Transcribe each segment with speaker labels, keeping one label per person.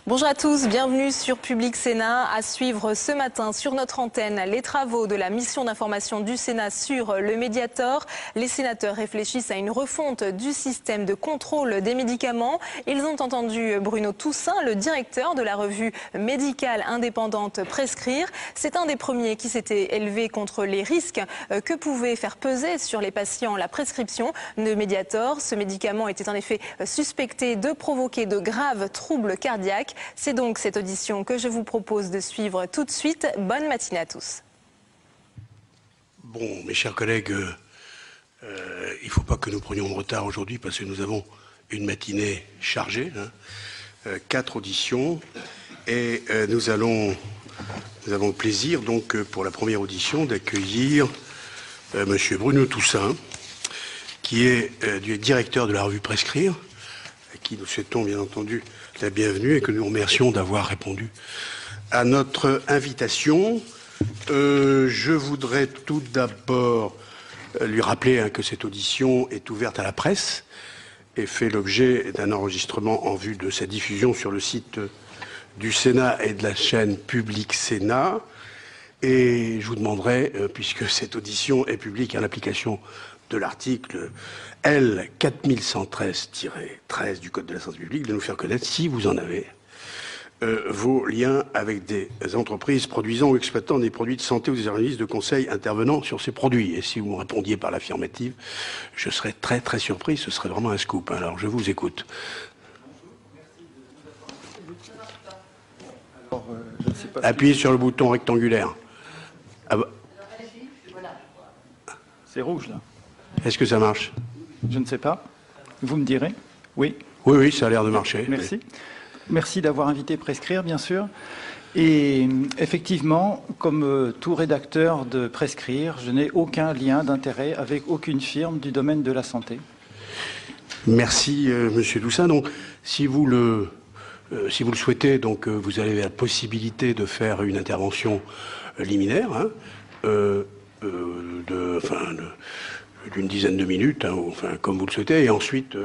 Speaker 1: Bonjour à tous, bienvenue sur Public Sénat. À suivre ce matin sur notre antenne les travaux de la mission d'information du Sénat sur le Mediator. Les sénateurs réfléchissent à une refonte du système de contrôle des médicaments. Ils ont entendu Bruno Toussaint, le directeur de la revue médicale indépendante Prescrire. C'est un des premiers qui s'était élevé contre les risques que pouvait faire peser sur les patients la prescription de Mediator. Ce médicament était en effet suspecté de provoquer de graves troubles cardiaques. C'est donc cette audition que je vous propose de suivre tout de suite. Bonne matinée à tous.
Speaker 2: Bon, mes chers collègues, il ne faut pas que nous prenions de retard aujourd'hui parce que nous avons une matinée chargée, 4 auditions, et nous avons le plaisir, donc, pour la première audition, d'accueillir Monsieur Bruno Toussaint, qui est directeur de la revue Prescrire, à qui nous souhaitons bien entendu la bienvenue et que nous remercions d'avoir répondu à notre invitation. Je voudrais tout d'abord lui rappeler que cette audition est ouverte à la presse et fait l'objet d'un enregistrement en vue de sa diffusion sur le site du Sénat et de la chaîne Public Sénat. Et je vous demanderai, puisque cette audition est publique en application de l'article L 4113-13 du Code de la santé publique, de nous faire connaître, si vous en avez, vos liens avec des entreprises produisant ou exploitant des produits de santé ou des services de conseil intervenant sur ces produits. Et si vous me répondiez par l'affirmative, je serais très très surpris, ce serait vraiment un scoop. Alors je vous écoute. Appuyez sur le bouton rectangulaire. Ah bah.
Speaker 3: C'est rouge là.
Speaker 2: Est-ce que ça marche?
Speaker 3: Je ne sais pas. Vous me direz? Oui.
Speaker 2: Oui, ça a l'air de marcher.
Speaker 3: Merci. Oui. Merci d'avoir invité Prescrire, bien sûr. Et effectivement, comme tout rédacteur de Prescrire, je n'ai aucun lien d'intérêt avec aucune firme du domaine de la santé.
Speaker 2: Merci, Monsieur Toussaint. Donc, si vous le souhaitez, donc, vous avez la possibilité de faire une intervention liminaire, d'une dizaine de minutes, comme vous le souhaitez, et ensuite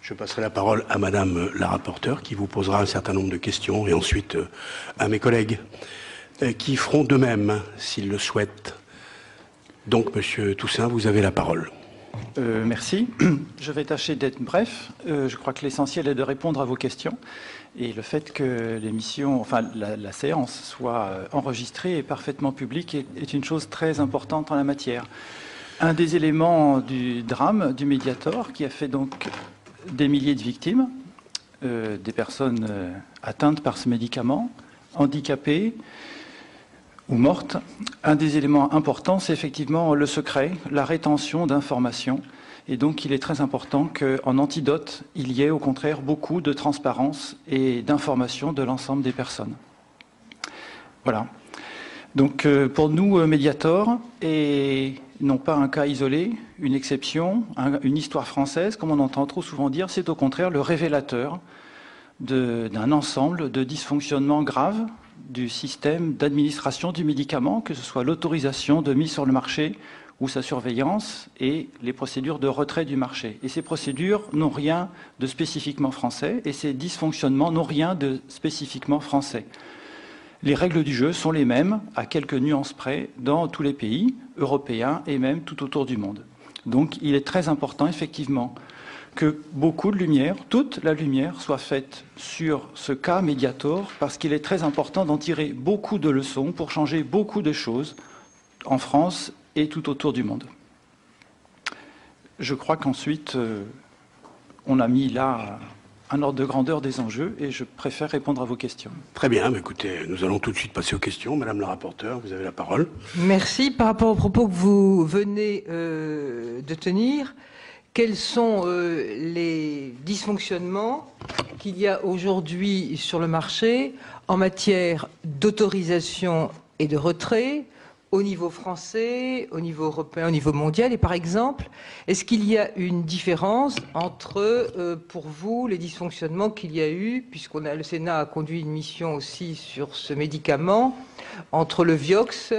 Speaker 2: je passerai la parole à Madame la rapporteure qui vous posera un certain nombre de questions, et ensuite à mes collègues qui feront de même s'ils le souhaitent. Donc, Monsieur Toussaint, vous avez la parole.
Speaker 3: Merci. Je vais tâcher d'être bref. Je crois que l'essentiel est de répondre à vos questions. Et le fait que l'émission, la séance soit enregistrée et parfaitement publique est une chose très importante en la matière. Un des éléments du drame du Mediator, qui a fait donc des milliers de victimes, des personnes atteintes par ce médicament, handicapées ou mortes, un des éléments importants, c'est effectivement le secret, la rétention d'informations. Et donc, il est très important qu'en antidote, il y ait au contraire beaucoup de transparence et d'information de l'ensemble des personnes. Voilà. Donc, pour nous, Mediator est non pas un cas isolé, une exception, une histoire française, comme on entend trop souvent dire, c'est au contraire le révélateur d'un ensemble de dysfonctionnements graves du système d'administration du médicament, que ce soit l'autorisation de mise sur le marché ou sa surveillance et les procédures de retrait du marché. Et ces procédures n'ont rien de spécifiquement français et ces dysfonctionnements n'ont rien de spécifiquement français. Les règles du jeu sont les mêmes, à quelques nuances près, dans tous les pays européens et même tout autour du monde. Donc il est très important, effectivement, que beaucoup de lumière, toute la lumière, soit faite sur ce cas Mediator, parce qu'il est très important d'en tirer beaucoup de leçons pour changer beaucoup de choses en France et tout autour du monde. Je crois qu'ensuite, on a mis là un ordre de grandeur des enjeux et je préfère répondre à vos questions.
Speaker 2: Très bien, écoutez, nous allons tout de suite passer aux questions. Madame la rapporteure, vous avez la parole.
Speaker 4: Merci. Par rapport aux propos que vous venez de tenir, quels sont les dysfonctionnements qu'il y a aujourd'hui sur le marché en matière d'autorisation et de retrait, au niveau français, au niveau européen, au niveau mondial? Et par exemple, est-ce qu'il y a une différence entre, pour vous, les dysfonctionnements qu'il y a eu, le Sénat a conduit une mission aussi sur ce médicament, entre le Vioxx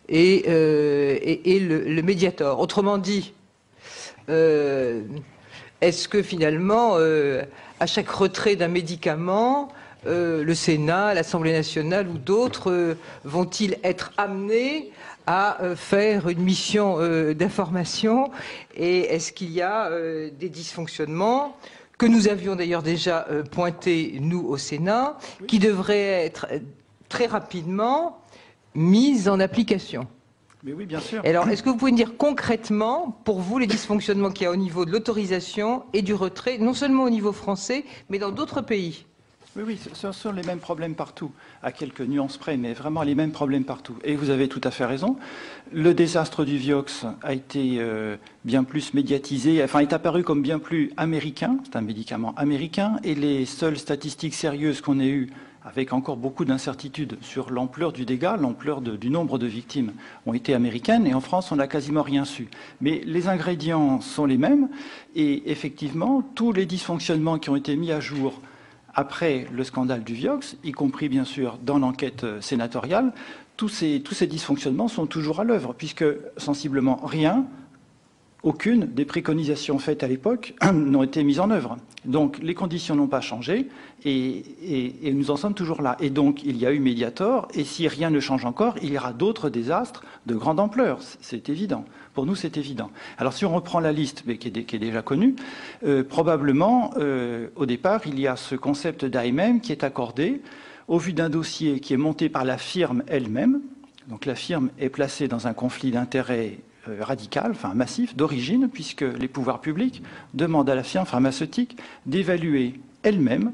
Speaker 4: et le Mediator? Autrement dit, est-ce que finalement, à chaque retrait d'un médicament, le Sénat, l'Assemblée nationale ou d'autres vont-ils être amenés à faire une mission d'information? Et est-ce qu'il y a des dysfonctionnements que nous avions d'ailleurs déjà pointés, nous, au Sénat, qui devraient être très rapidement mis en application?
Speaker 3: Mais oui, bien sûr.
Speaker 4: Alors, est-ce que vous pouvez me dire concrètement, pour vous, les dysfonctionnements qu'il y a au niveau de l'autorisation et du retrait, non seulement au niveau français, mais dans d'autres pays?
Speaker 3: Oui, oui, ce sont les mêmes problèmes partout, à quelques nuances près, mais vraiment les mêmes problèmes partout. Et vous avez tout à fait raison. Le désastre du Vioxx a été bien plus médiatisé, enfin est apparu comme bien plus américain, c'est un médicament américain, et les seules statistiques sérieuses qu'on ait eues, avec encore beaucoup d'incertitudes sur l'ampleur du dégât, l'ampleur du nombre de victimes, ont été américaines, et en France, on n'a quasiment rien su. Mais les ingrédients sont les mêmes, et effectivement, tous les dysfonctionnements qui ont été mis à jour après le scandale du Vioxx, y compris bien sûr dans l'enquête sénatoriale, tous ces dysfonctionnements sont toujours à l'œuvre, puisque sensiblement rien, aucune des préconisations faites à l'époque n'ont été mises en œuvre. Donc les conditions n'ont pas changé et nous en sommes toujours là. Et donc il y a eu Mediator, et si rien ne change encore, il y aura d'autres désastres de grande ampleur, c'est évident. Pour nous, c'est évident. Alors si on reprend la liste, mais qui est déjà connue, probablement, au départ, il y a ce concept d'AMM qui est accordé au vu d'un dossier qui est monté par la firme elle-même. Donc la firme est placée dans un conflit d'intérêts radical, enfin massif, d'origine, puisque les pouvoirs publics demandent à la firme pharmaceutique d'évaluer elle-même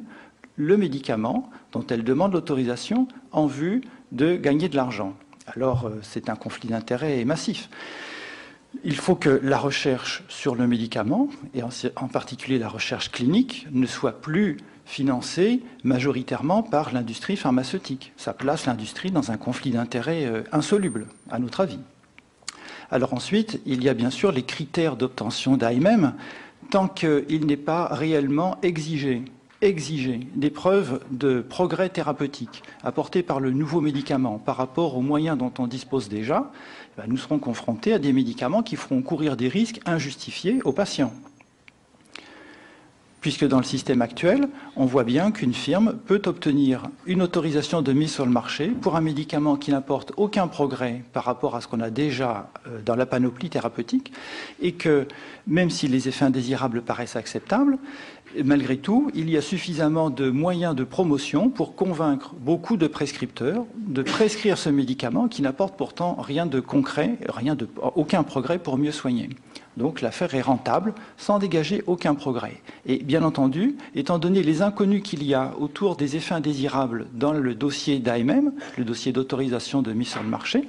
Speaker 3: le médicament dont elle demande l'autorisation en vue de gagner de l'argent. Alors c'est un conflit d'intérêts massif. Il faut que la recherche sur le médicament, et en particulier la recherche clinique, ne soit plus financée majoritairement par l'industrie pharmaceutique. Ça place l'industrie dans un conflit d'intérêts insoluble, à notre avis. Alors ensuite, il y a bien sûr les critères d'obtention d'AMM, tant qu'il n'est pas réellement exigé des preuves de progrès thérapeutique apportées par le nouveau médicament par rapport aux moyens dont on dispose déjà, nous serons confrontés à des médicaments qui feront courir des risques injustifiés aux patients. Puisque dans le système actuel, on voit bien qu'une firme peut obtenir une autorisation de mise sur le marché pour un médicament qui n'apporte aucun progrès par rapport à ce qu'on a déjà dans la panoplie thérapeutique, et que même si les effets indésirables paraissent acceptables, malgré tout, il y a suffisamment de moyens de promotion pour convaincre beaucoup de prescripteurs de prescrire ce médicament qui n'apporte pourtant rien de concret, aucun progrès pour mieux soigner. Donc l'affaire est rentable sans dégager aucun progrès. Et bien entendu, étant donné les inconnus qu'il y a autour des effets indésirables dans le dossier d'AMM, le dossier d'autorisation de mise sur le marché,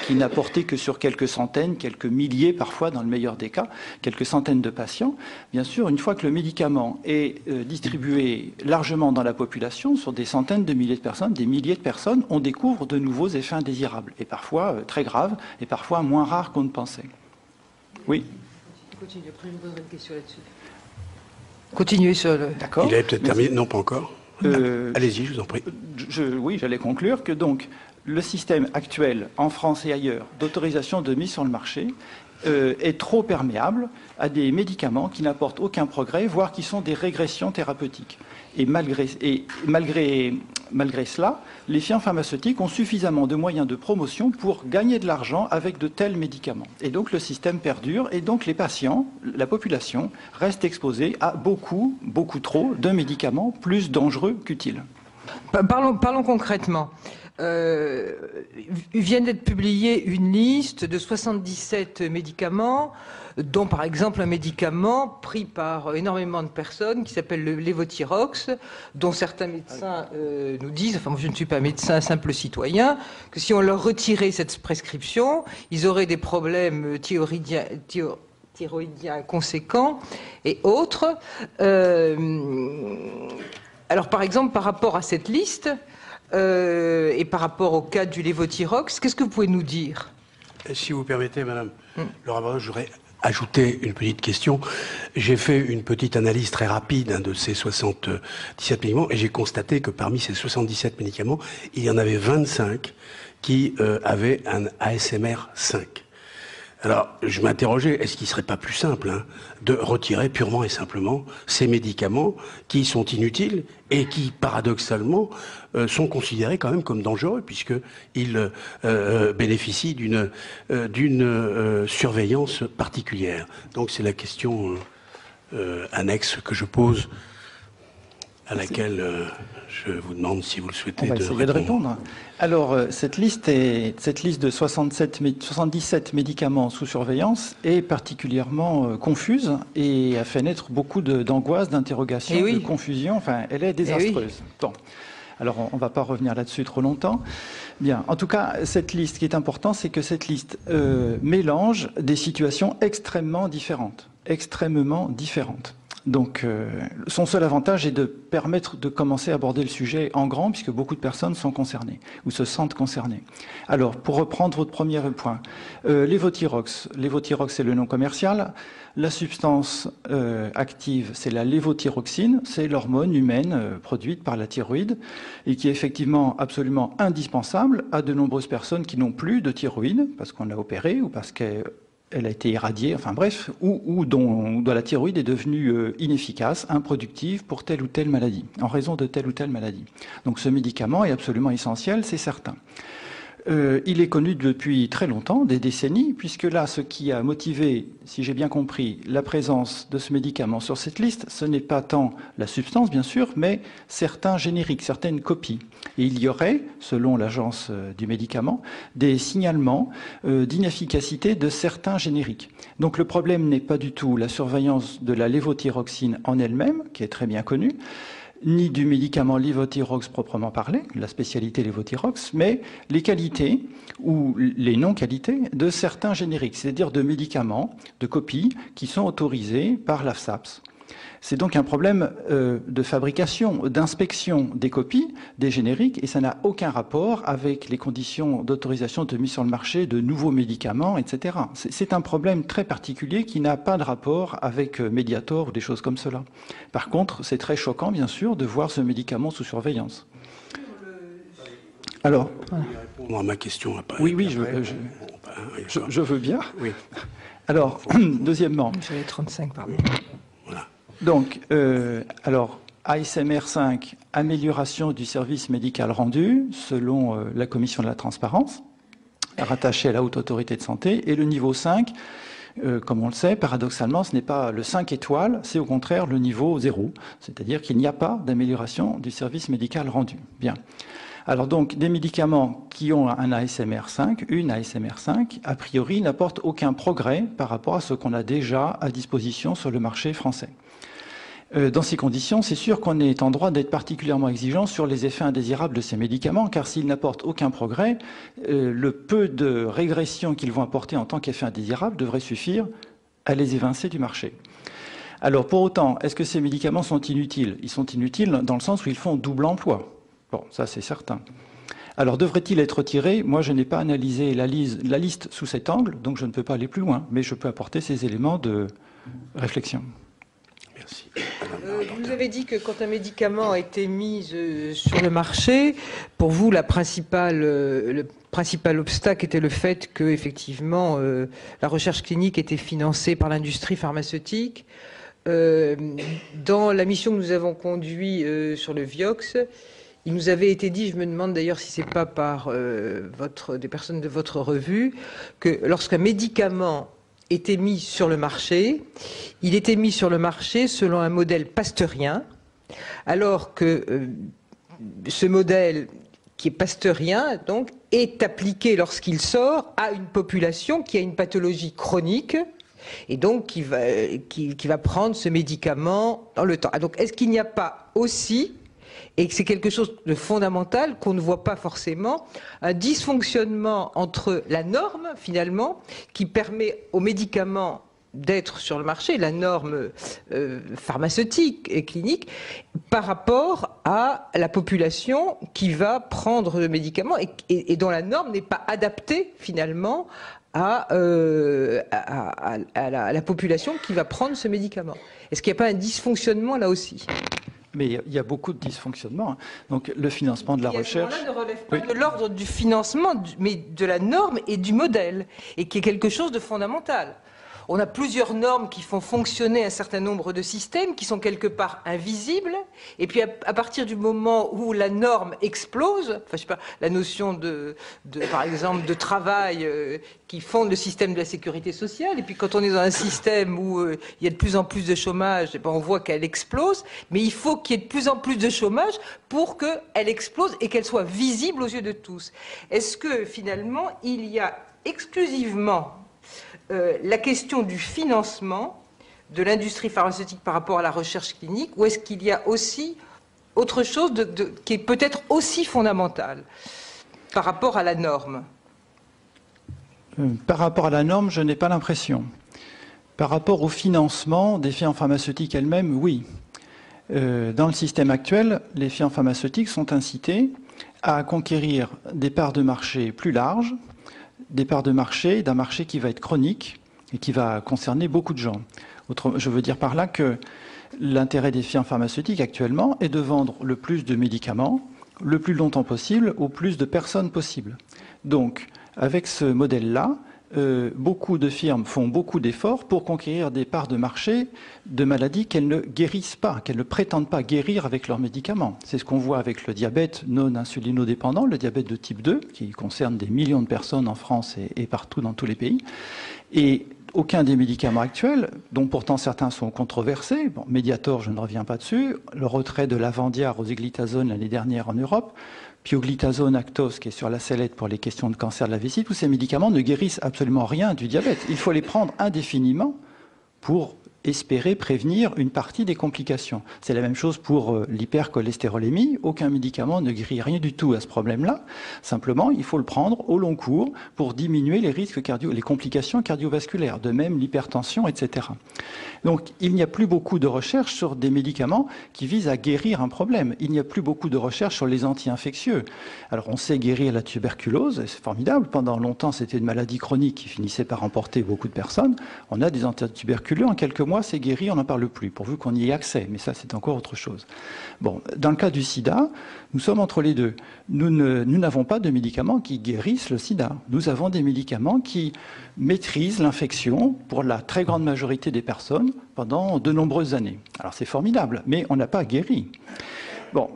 Speaker 3: qui n'a porté que sur quelques centaines, quelques milliers parfois dans le meilleur des cas, quelques centaines de patients, bien sûr, une fois que le médicament est distribué largement dans la population, sur des centaines de milliers de personnes, des milliers de personnes, on découvre de nouveaux effets indésirables, et parfois très graves, et parfois moins rares qu'on ne pensait. Oui.
Speaker 4: Continuez, après je vous poserai une question là-dessus. Continuez sur le...
Speaker 3: D'accord.
Speaker 2: Il avait peut-être terminé, non pas encore. Allez-y, je vous en prie.
Speaker 3: Oui, j'allais conclure que donc le système actuel en France et ailleurs d'autorisation de mise sur le marché est trop perméable à des médicaments qui n'apportent aucun progrès, voire qui sont des régressions thérapeutiques. Et malgré cela, les firmes pharmaceutiques ont suffisamment de moyens de promotion pour gagner de l'argent avec de tels médicaments. Et donc le système perdure, et donc les patients, la population, reste exposée à beaucoup trop de médicaments plus dangereux qu'utiles.
Speaker 4: Parlons concrètement. Vient d'être publiée une liste de 77 médicaments, dont par exemple un médicament pris par énormément de personnes qui s'appelle le Levothyrox, dont certains médecins nous disent, enfin moi je ne suis pas médecin, simple citoyen, que si on leur retirait cette prescription, ils auraient des problèmes thyroïdiens conséquents et autres. Alors par exemple, par rapport à cette liste, et par rapport au cas du Levothyrox, qu'est-ce que vous pouvez nous dire?
Speaker 2: Si vous permettez, Madame le rapporteur, je voudrais ajouter une petite question. J'ai fait une petite analyse très rapide de ces 77 médicaments et j'ai constaté que parmi ces 77 médicaments, il y en avait 25 qui avaient un ASMR 5. Alors, je m'interrogeais, est-ce qu'il ne serait pas plus simple de retirer purement et simplement ces médicaments qui sont inutiles et qui, paradoxalement, sont considérés quand même comme dangereux puisqu'ils bénéficient d'une surveillance particulière. Donc c'est la question annexe que je pose, à laquelle je vous demande, si vous le souhaitez,
Speaker 3: de répondre. Alors, cette liste de 77 médicaments sous surveillance est particulièrement confuse et a fait naître beaucoup d'angoisse, d'interrogation, de confusion. Enfin, elle est désastreuse. Bon. Alors, on ne va pas revenir là-dessus trop longtemps. Bien. En tout cas, cette liste, ce qui est important, c'est que cette liste mélange des situations extrêmement différentes. Donc, son seul avantage est de permettre de commencer à aborder le sujet en grand, puisque beaucoup de personnes sont concernées, ou se sentent concernées. Alors, pour reprendre votre premier point, lévothyrox. Lévothyrox, c'est le nom commercial. La substance active, c'est la lévothyroxine. C'est l'hormone humaine produite par la thyroïde et qui est effectivement absolument indispensable à de nombreuses personnes qui n'ont plus de thyroïde, parce qu'on l'a opérée ou parce qu'elle a été irradiée, enfin bref, ou dont la thyroïde est devenue inefficace, improductive pour telle ou telle maladie, en raison de telle ou telle maladie. Donc ce médicament est absolument essentiel, c'est certain. Il est connu depuis très longtemps, des décennies, puisque là, ce qui a motivé, si j'ai bien compris, la présence de ce médicament sur cette liste, ce n'est pas tant la substance, bien sûr, mais certains génériques, certaines copies. Et il y aurait, selon l'agence du médicament, des signalements d'inefficacité de certains génériques. Donc le problème n'est pas du tout la surveillance de la lévothyroxine en elle-même, qui est très bien connue, ni du médicament lévothyrox proprement parlé, la spécialité lévothyrox, mais les qualités ou les non-qualités de certains génériques, c'est-à-dire de médicaments, de copies qui sont autorisés par l'AFSAPS. C'est donc un problème de fabrication, d'inspection des copies, des génériques, et ça n'a aucun rapport avec les conditions d'autorisation de mise sur le marché de nouveaux médicaments, etc. C'est un problème très particulier qui n'a pas de rapport avec Mediator ou des choses comme cela. Par contre, c'est très choquant, bien sûr, de voir ce médicament sous surveillance. Alors,
Speaker 2: répondre à ma question.
Speaker 3: Oui, je veux bien. Oui. Alors, deuxièmement.
Speaker 4: J'avais 35, pardon.
Speaker 2: Voilà.
Speaker 3: Donc, ASMR 5, amélioration du service médical rendu, selon la Commission de la transparence, rattachée à la Haute Autorité de Santé. Et le niveau 5, comme on le sait, paradoxalement, ce n'est pas le 5 étoiles, c'est au contraire le niveau 0. C'est-à-dire qu'il n'y a pas d'amélioration du service médical rendu. Bien. Alors donc, des médicaments qui ont un ASMR 5, une ASMR 5, a priori, n'apportent aucun progrès par rapport à ce qu'on a déjà à disposition sur le marché français. Dans ces conditions, c'est sûr qu'on est en droit d'être particulièrement exigeant sur les effets indésirables de ces médicaments, car s'ils n'apportent aucun progrès, le peu de régression qu'ils vont apporter en tant qu'effet indésirable devrait suffire à les évincer du marché. Alors pour autant, est-ce que ces médicaments sont inutiles? Ils sont inutiles dans le sens où ils font double emploi. Bon, ça c'est certain. Alors devrait-il être retiré? Moi je n'ai pas analysé la liste sous cet angle, donc je ne peux pas aller plus loin, mais je peux apporter ces éléments de réflexion.
Speaker 2: Merci.
Speaker 4: Vous avez dit que quand un médicament a été mis sur le marché, pour vous, le principal obstacle était le fait que, effectivement, la recherche clinique était financée par l'industrie pharmaceutique. Dans la mission que nous avons conduite sur le Vioxx, il nous avait été dit, je me demande d'ailleurs si c'est pas par des personnes de votre revue, que lorsqu'un médicament était mis sur le marché, il était mis sur le marché selon un modèle pasteurien, alors que ce modèle qui est pasteurien, donc, est appliqué lorsqu'il sort à une population qui a une pathologie chronique et donc qui va prendre ce médicament dans le temps. Donc, est-ce qu'il n'y a pas aussi, et que c'est quelque chose de fondamental qu'on ne voit pas forcément, un dysfonctionnement entre la norme, finalement, qui permet aux médicaments d'être sur le marché, la norme pharmaceutique et clinique, par rapport à la population qui va prendre le médicament et dont la norme n'est pas adaptée, finalement, à la population qui va prendre ce médicament. Est-ce qu'il n'y a pas un dysfonctionnement là aussi ?
Speaker 3: Mais il y a beaucoup de dysfonctionnements, hein. Donc le financement de la recherche...
Speaker 4: Qui, à ce moment-là, ne relève pas de l'ordre du financement, mais de la norme et du modèle, et qui est quelque chose de fondamental. On a plusieurs normes qui font fonctionner un certain nombre de systèmes qui sont quelque part invisibles. Et puis à partir du moment où la norme explose, enfin je sais pas, la notion par exemple de travail qui fonde le système de la sécurité sociale. Et puis quand on est dans un système où il y a de plus en plus de chômage, eh ben, on voit qu'elle explose. Mais il faut qu'il y ait de plus en plus de chômage pour qu'elle explose et qu'elle soit visible aux yeux de tous. Est-ce que finalement il y a exclusivement la question du financement de l'industrie pharmaceutique par rapport à la recherche clinique, ou est-ce qu'il y a aussi autre chose qui est peut-être aussi fondamentale par rapport à la norme?
Speaker 3: Par rapport à la norme, je n'ai pas l'impression. Par rapport au financement des firmes pharmaceutiques elles-mêmes, oui. Dans le système actuel, les firmes pharmaceutiques sont incitées à conquérir des parts de marché plus larges, des parts de marché, d'un marché qui va être chronique et qui va concerner beaucoup de gens. Je veux dire par là que l'intérêt des firmes pharmaceutiques actuellement est de vendre le plus de médicaments le plus longtemps possible au plus de personnes possible. Donc, avec ce modèle-là, beaucoup de firmes font beaucoup d'efforts pour conquérir des parts de marché de maladies qu'elles ne guérissent pas, qu'elles ne prétendent pas guérir avec leurs médicaments. C'est ce qu'on voit avec le diabète non insulinodépendant, le diabète de type 2, qui concerne des millions de personnes en France et partout dans tous les pays. Et aucun des médicaments actuels, dont pourtant certains sont controversés, bon, Mediator, je ne reviens pas dessus, le retrait de l'Avandia rosiglitazone l'année dernière en Europe, pioglitazone, Actos, qui est sur la sellette pour les questions de cancer de la vessie, tous ces médicaments ne guérissent absolument rien du diabète. Il faut les prendre indéfiniment pour espérer prévenir une partie des complications. C'est la même chose pour l'hypercholestérolémie. Aucun médicament ne guérit rien du tout à ce problème-là. Simplement, il faut le prendre au long cours pour diminuer les risques les complications cardiovasculaires, de même l'hypertension, etc. Donc, il n'y a plus beaucoup de recherches sur des médicaments qui visent à guérir un problème. Il n'y a plus beaucoup de recherches sur les anti-infectieux. Alors, on sait guérir la tuberculose, c'est formidable. Pendant longtemps, c'était une maladie chronique qui finissait par emporter beaucoup de personnes. On a des antituberculeux. En quelques mois, c'est guéri, on n'en parle plus, pourvu qu'on y ait accès. Mais ça, c'est encore autre chose. Bon, dans le cas du sida, nous sommes entre les deux. Nous n'avons pas de médicaments qui guérissent le sida. Nous avons des médicaments qui maîtrisent l'infection pour la très grande majorité des personnes pendant de nombreuses années. Alors c'est formidable, mais on n'a pas guéri. Bon,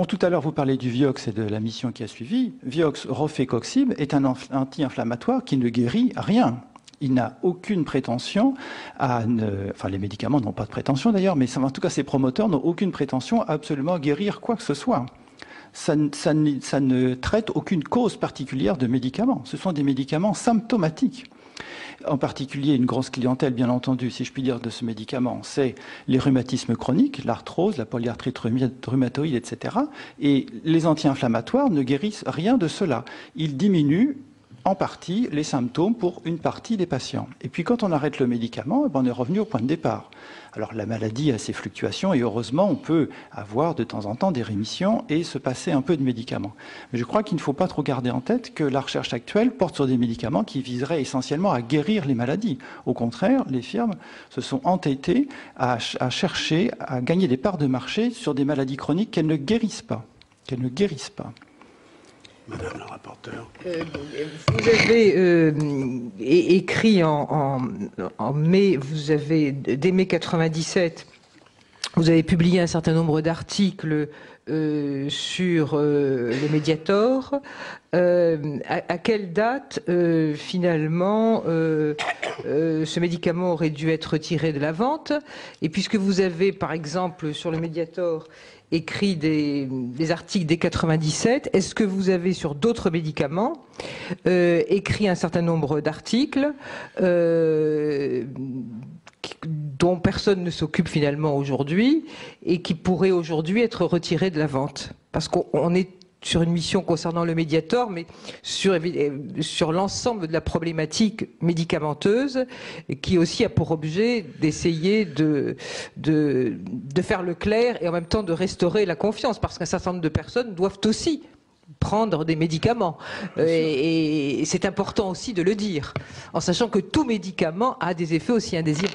Speaker 3: tout à l'heure vous parlez du Vioxx et de la mission qui a suivi. Vioxx rofecoxib est un anti-inflammatoire qui ne guérit rien. Il n'a aucune prétention à... Enfin, les médicaments n'ont pas de prétention d'ailleurs, mais en tout cas, ses promoteurs n'ont aucune prétention à absolument guérir quoi que ce soit. Ça ne traite aucune cause particulière de médicaments. Ce sont des médicaments symptomatiques. En particulier, une grosse clientèle, bien entendu, si je puis dire, de ce médicament, c'est les rhumatismes chroniques, l'arthrose, la polyarthrite rhumatoïde, etc. Et les anti-inflammatoires ne guérissent rien de cela. Ils diminuent en partie les symptômes pour une partie des patients. Et puis quand on arrête le médicament, on est revenu au point de départ. Alors la maladie a ses fluctuations et heureusement on peut avoir de temps en temps des rémissions et se passer un peu de médicaments. Mais je crois qu'il ne faut pas trop garder en tête que la recherche actuelle porte sur des médicaments qui viseraient essentiellement à guérir les maladies. Au contraire, les firmes se sont entêtées à chercher à gagner des parts de marché sur des maladies chroniques qu'elles ne guérissent pas.
Speaker 2: Madame la rapporteure.
Speaker 4: Vous avez écrit en mai, dès mai 97, vous avez publié un certain nombre d'articles sur le Mediator. À quelle date, finalement, ce médicament aurait dû être retiré de la vente? Et puisque vous avez, par exemple, sur le Mediator, écrit des articles dès 97, est-ce que vous avez sur d'autres médicaments écrit un certain nombre d'articles dont personne ne s'occupe finalement aujourd'hui et qui pourraient aujourd'hui être retirés de la vente? Parce qu'on est sur une mission concernant le Mediator, mais sur l'ensemble de la problématique médicamenteuse, qui aussi a pour objet d'essayer de faire le clair et en même temps de restaurer la confiance, parce qu'un certain nombre de personnes doivent aussi prendre des médicaments. Et c'est important aussi de le dire, en sachant que tout médicament a des effets aussi indésirables.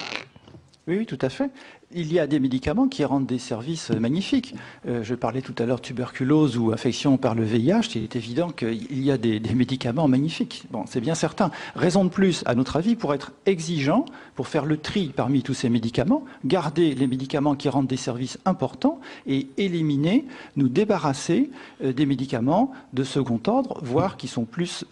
Speaker 3: Oui, tout à fait. il y a des médicaments qui rendent des services magnifiques. Je parlais tout à l'heure tuberculose ou infection par le VIH. Il est évident qu'il y a des médicaments magnifiques. Bon, c'est bien certain. Raison de plus, à notre avis, pour être exigeant, pour faire le tri parmi tous ces médicaments, garder les médicaments qui rendent des services importants et éliminer, nous débarrasser des médicaments de second ordre, voire qui sont plus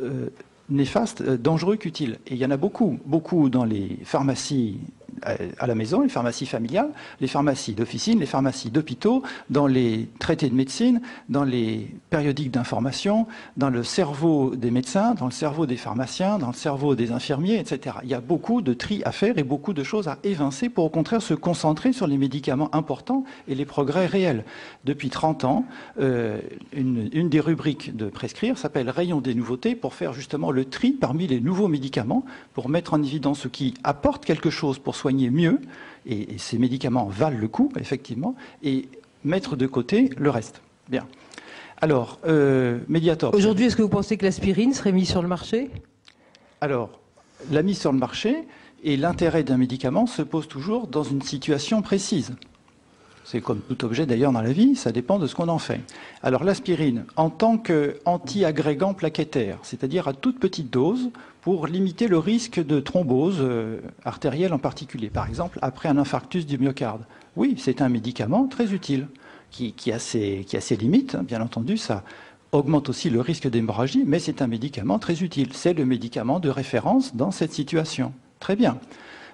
Speaker 3: néfastes, dangereux qu'utiles. Et il y en a beaucoup dans les pharmacies à la maison, les pharmacies familiales, les pharmacies d'officine, les pharmacies d'hôpitaux, dans les traités de médecine, dans les périodiques d'information, dans le cerveau des médecins, dans le cerveau des pharmaciens, dans le cerveau des infirmiers, etc. Il y a beaucoup de tri à faire et beaucoup de choses à évincer pour au contraire se concentrer sur les médicaments importants et les progrès réels. Depuis 30 ans, une des rubriques de Prescrire s'appelle Rayon des nouveautés pour faire justement le tri parmi les nouveaux médicaments, pour mettre en évidence ce qui apporte quelque chose pour soigner mieux, et ces médicaments valent le coup, effectivement, et mettre de côté le reste. Bien. Alors, Mediator.
Speaker 4: Aujourd'hui, est-ce que vous pensez que l'aspirine serait mise sur le marché?
Speaker 3: Alors, la mise sur le marché et l'intérêt d'un médicament se posent toujours dans une situation précise. C'est comme tout objet d'ailleurs dans la vie, ça dépend de ce qu'on en fait. Alors l'aspirine, en tant qu'anti-agrégant plaquettaire, c'est-à-dire à toute petite dose, pour limiter le risque de thrombose artérielle en particulier, par exemple après un infarctus du myocarde. Oui, c'est un médicament très utile, qui a ses limites, hein, bien entendu, ça augmente aussi le risque d'hémorragie, mais c'est un médicament très utile. C'est le médicament de référence dans cette situation. Très bien.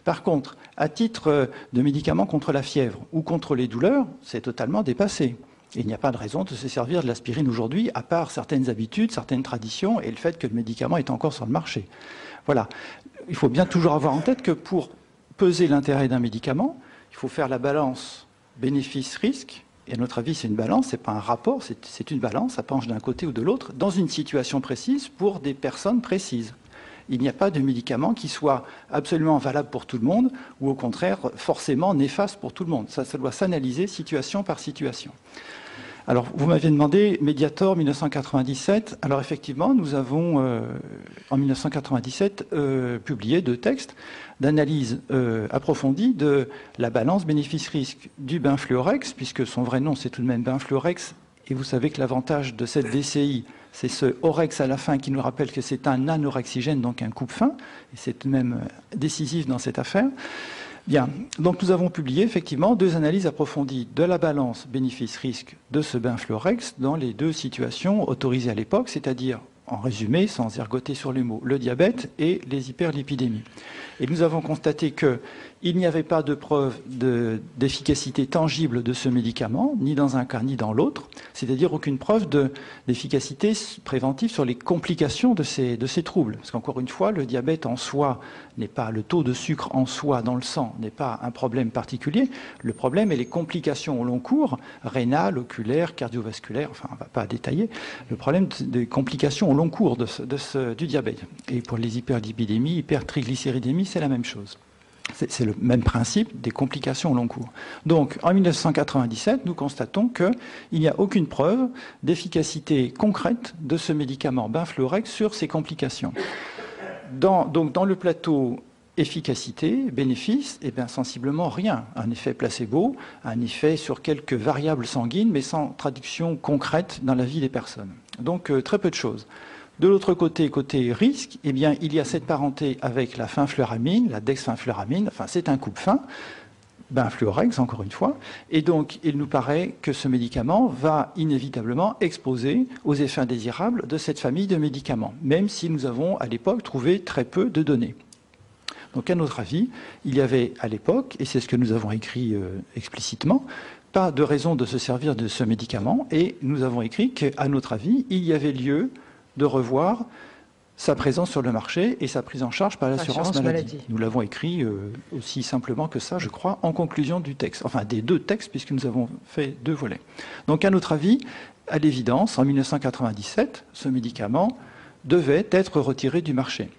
Speaker 3: Par contre, à titre de médicament contre la fièvre ou contre les douleurs, c'est totalement dépassé. Et il n'y a pas de raison de se servir de l'aspirine aujourd'hui, à part certaines habitudes, certaines traditions et le fait que le médicament est encore sur le marché. Voilà. Il faut bien toujours avoir en tête que pour peser l'intérêt d'un médicament, il faut faire la balance bénéfice-risque. Et à notre avis, c'est une balance, ce n'est pas un rapport, c'est une balance, ça penche d'un côté ou de l'autre, dans une situation précise pour des personnes précises. Il n'y a pas de médicament qui soit absolument valable pour tout le monde ou au contraire forcément néfaste pour tout le monde. Ça doit s'analyser situation par situation. Alors, vous m'aviez demandé Mediator 1997. Alors, effectivement, nous avons, en 1997, publié 2 textes d'analyse approfondie de la balance bénéfice-risque du Benfluorex, puisque son vrai nom, c'est tout de même Benfluorex. Et vous savez que l'avantage de cette DCI, c'est ce orex à la fin qui nous rappelle que c'est un anorexigène, donc un coupe-faim, et c'est tout de même décisif dans cette affaire. Bien, donc nous avons publié effectivement 2 analyses approfondies de la balance bénéfice-risque de ce Benfluorex dans les 2 situations autorisées à l'époque, c'est-à-dire, en résumé, sans ergoter sur les mots, le diabète et les hyperlipidémies. Et nous avons constaté qu'il n'y avait pas de preuve d'efficacité tangible de ce médicament, ni dans un cas ni dans l'autre, c'est-à-dire aucune preuve d'efficacité préventive sur les complications de ces troubles. Parce qu'encore une fois, le diabète en soi n'est pas, le taux de sucre en soi dans le sang n'est pas un problème particulier. Le problème est les complications au long cours, rénales, oculaires, cardiovasculaires, enfin on ne va pas détailler, le problème des complications au long cours du diabète. Et pour les hyperlipidémies, hypertriglycéridémies, c'est la même chose. C'est le même principe des complications au long cours. Donc, en 1997, nous constatons qu'il n'y a aucune preuve d'efficacité concrète de ce médicament Benfluorex sur ces complications. Donc, dans le plateau efficacité, bénéfice, eh bien, sensiblement rien. Un effet placebo, un effet sur quelques variables sanguines, mais sans traduction concrète dans la vie des personnes. Donc, très peu de choses. De l'autre côté, côté risque, eh bien, il y a cette parenté avec la fenfluramine, la dexfenfluramine, enfin c'est un coupe-faim, Benfluorex encore une fois, et donc il nous paraît que ce médicament va inévitablement exposer aux effets indésirables de cette famille de médicaments, même si nous avons à l'époque trouvé très peu de données. Donc à notre avis, il y avait à l'époque, et c'est ce que nous avons écrit explicitement, pas de raison de se servir de ce médicament, et nous avons écrit qu'à notre avis, il y avait lieu de revoir sa présence sur le marché et sa prise en charge par l'assurance maladie. Nous l'avons écrit aussi simplement que ça, je crois, en conclusion du texte, enfin des 2 textes, puisque nous avons fait 2 volets. Donc à notre avis, à l'évidence, en 1997, ce médicament devait être retiré du marché.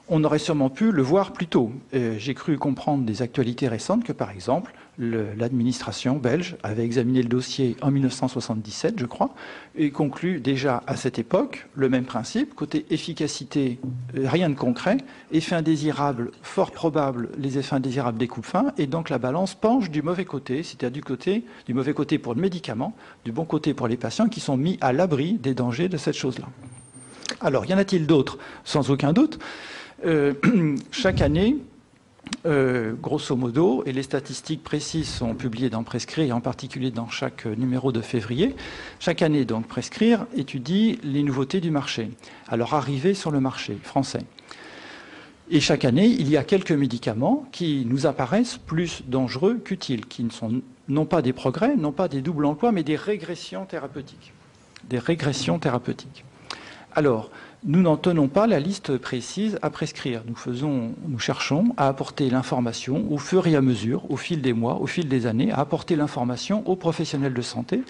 Speaker 3: On aurait sûrement pu le voir plus tôt. J'ai cru comprendre des actualités récentes que, par exemple, l'administration belge avait examiné le dossier en 1977, je crois, et conclu déjà à cette époque le même principe, côté efficacité, rien de concret, effet indésirable, fort probable, les effets indésirables des coupe-fins, et donc la balance penche du mauvais côté, c'est-à-dire du mauvais côté pour le médicament, du bon côté pour les patients qui sont mis à l'abri des dangers de cette chose-là. Alors, y en a-t-il d'autres? Sans aucun doute. Chaque année, grosso modo, et les statistiques précises sont publiées dans Prescrire, et en particulier dans chaque numéro de février, chaque année, donc, Prescrire étudie les nouveautés du marché, alors arrivées sur le marché français. Et chaque année, il y a quelques médicaments qui nous apparaissent plus dangereux qu'utiles, qui ne sont non pas des progrès, non pas des doubles emplois, mais des régressions thérapeutiques. Des régressions thérapeutiques. Alors, nous n'en tenons pas la liste précise à prescrire. Nous cherchons à apporter l'information au fur et à mesure, au fil des mois, au fil des années, à apporter l'information aux professionnels de santé,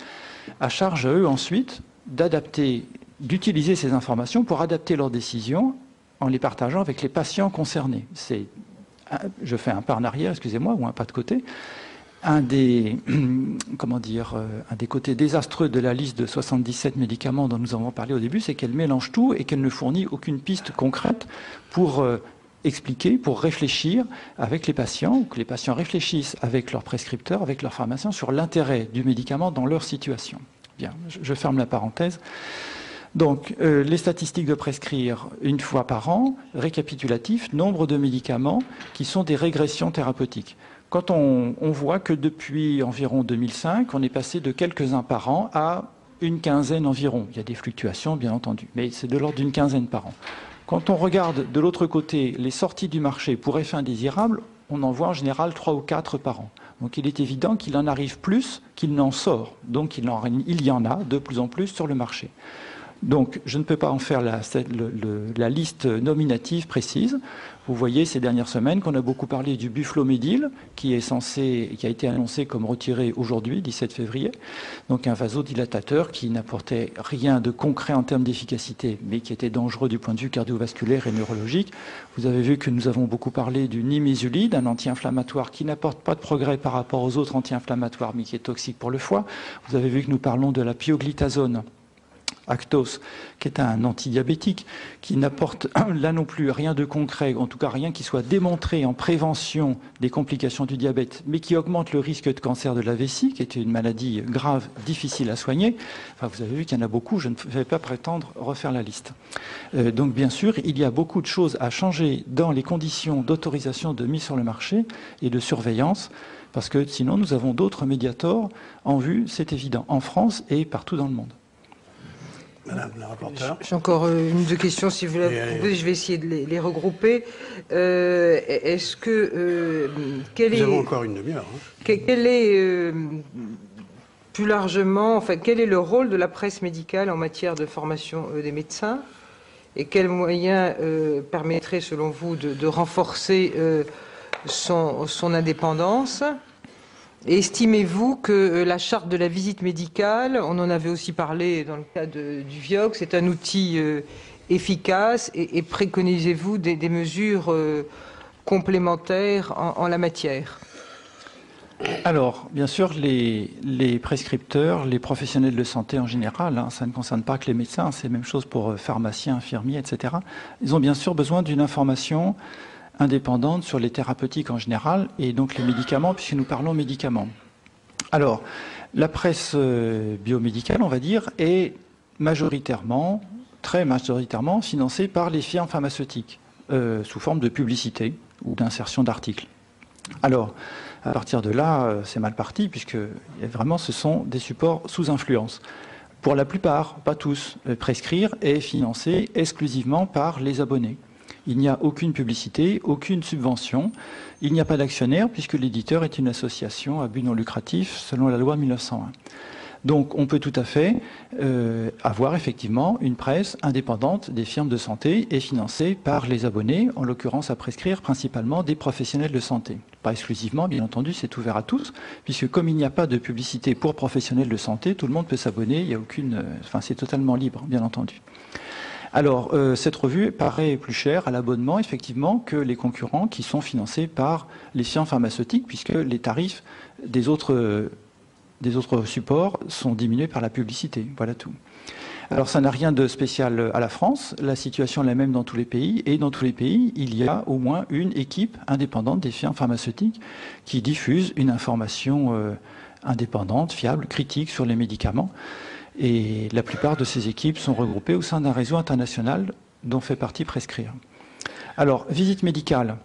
Speaker 3: à charge à eux ensuite d'utiliser ces informations pour adapter leurs décisions en les partageant avec les patients concernés. Je fais un pas en arrière, excusez-moi, ou un pas de côté. Un des côtés désastreux de la liste de 77 médicaments dont nous avons parlé au début, c'est qu'elle mélange tout et qu'elle ne fournit aucune piste concrète pour expliquer, pour réfléchir avec les patients, ou que les patients réfléchissent avec leurs prescripteurs, avec leurs pharmaciens, sur l'intérêt du médicament dans leur situation. Bien, je ferme la parenthèse. Donc, les statistiques de Prescrire une fois par an, récapitulatif, nombre de médicaments qui sont des régressions thérapeutiques. Quand on voit que depuis environ 2005, on est passé de quelques-uns par an à une quinzaine environ. Il y a des fluctuations, bien entendu, mais c'est de l'ordre d'une quinzaine par an. Quand on regarde de l'autre côté les sorties du marché pour effets indésirables, on en voit en général 3 ou 4 par an. Donc il est évident qu'il en arrive plus qu'il n'en sort. Donc il y en a de plus en plus sur le marché. Donc, je ne peux pas en faire la liste nominative précise. Vous voyez ces dernières semaines qu'on a beaucoup parlé du Buflomedil, qui a été annoncé comme retiré aujourd'hui, 17 février. Donc, un vasodilatateur qui n'apportait rien de concret en termes d'efficacité, mais qui était dangereux du point de vue cardiovasculaire et neurologique. Vous avez vu que nous avons beaucoup parlé du Nimesulide, un anti-inflammatoire qui n'apporte pas de progrès par rapport aux autres anti-inflammatoires, mais qui est toxique pour le foie. Vous avez vu que nous parlons de la pioglitazone, Actos, qui est un antidiabétique, qui n'apporte là non plus rien de concret, en tout cas rien qui soit démontré en prévention des complications du diabète, mais qui augmente le risque de cancer de la vessie, qui est une maladie grave, difficile à soigner. Enfin, vous avez vu qu'il y en a beaucoup, je ne vais pas prétendre refaire la liste. Donc bien sûr, il y a beaucoup de choses à changer dans les conditions d'autorisation de mise sur le marché et de surveillance, parce que sinon nous avons d'autres médiators en vue, c'est évident, en France et partout dans le monde.
Speaker 2: Madame la rapporteure.
Speaker 4: J'ai encore une ou deux questions, si vous la proposez. Je vais essayer de les regrouper. Est-ce que...
Speaker 2: Nous avons encore une demi-heure.
Speaker 4: Quel est, plus largement, enfin, quel est le rôle de la presse médicale en matière de formation des médecins? Et quels moyens permettraient, selon vous, de renforcer son indépendance? Et estimez-vous que la charte de la visite médicale, on en avait aussi parlé dans le cas du Vioxx, c'est un outil efficace et préconisez-vous des mesures complémentaires en la matière?
Speaker 3: Alors, bien sûr, les prescripteurs, les professionnels de santé en général, ça ne concerne pas que les médecins, c'est la même chose pour pharmaciens, infirmiers, etc. Ils ont bien sûr besoin d'une information indépendante sur les thérapeutiques en général et donc les médicaments, puisque nous parlons médicaments. Alors, la presse biomédicale, on va dire, est majoritairement, très majoritairement financée par les firmes pharmaceutiques sous forme de publicité ou d'insertion d'articles. Alors, à partir de là, c'est mal parti, puisque vraiment ce sont des supports sous influence. Pour la plupart, pas tous, Prescrire est financé exclusivement par les abonnés. Il n'y a aucune publicité, aucune subvention. Il n'y a pas d'actionnaire puisque l'éditeur est une association à but non lucratif selon la loi 1901. Donc on peut tout à fait avoir effectivement une presse indépendante des firmes de santé et financée par les abonnés, en l'occurrence à Prescrire principalement des professionnels de santé. Pas exclusivement, bien entendu, c'est ouvert à tous, puisque comme il n'y a pas de publicité pour professionnels de santé, tout le monde peut s'abonner, il y a aucune, c'est totalement libre, bien entendu. Alors, cette revue paraît plus chère à l'abonnement, effectivement, que les concurrents qui sont financés par les firmes pharmaceutiques, puisque les tarifs des autres supports sont diminués par la publicité. Voilà tout. Alors, ça n'a rien de spécial à la France. La situation est la même dans tous les pays. Et dans tous les pays, il y a au moins une équipe indépendante des firmes pharmaceutiques qui diffuse une information indépendante, fiable, critique sur les médicaments. Et la plupart de ces équipes sont regroupées au sein d'un réseau international dont fait partie Prescrire. Alors, visite médicale.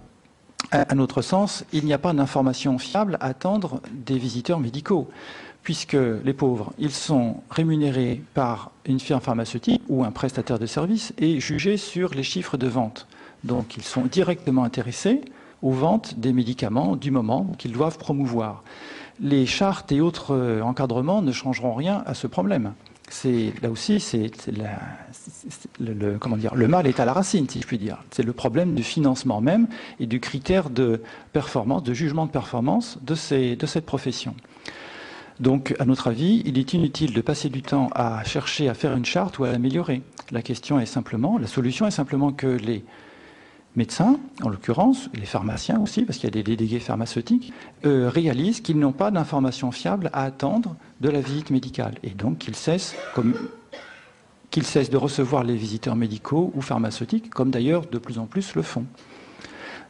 Speaker 3: À notre sens, il n'y a pas d'information fiable à attendre des visiteurs médicaux, puisque les pauvres, ils sont rémunérés par une firme pharmaceutique ou un prestataire de services et jugés sur les chiffres de vente. Donc, ils sont directement intéressés aux ventes des médicaments du moment qu'ils doivent promouvoir. Les chartes et autres encadrements ne changeront rien à ce problème. Là aussi, le mal est à la racine, si je puis dire. C'est le problème du financement même et du critère de performance, de jugement de performance de cette profession. Donc, à notre avis, il est inutile de passer du temps à chercher à faire une charte ou à l'améliorer. La solution est simplement que les médecins, en l'occurrence, les pharmaciens aussi, parce qu'il y a des délégués pharmaceutiques, réalisent qu'ils n'ont pas d'informations fiables à attendre de la visite médicale. Et donc qu'ils cessent de recevoir les visiteurs médicaux ou pharmaceutiques, comme d'ailleurs de plus en plus le font.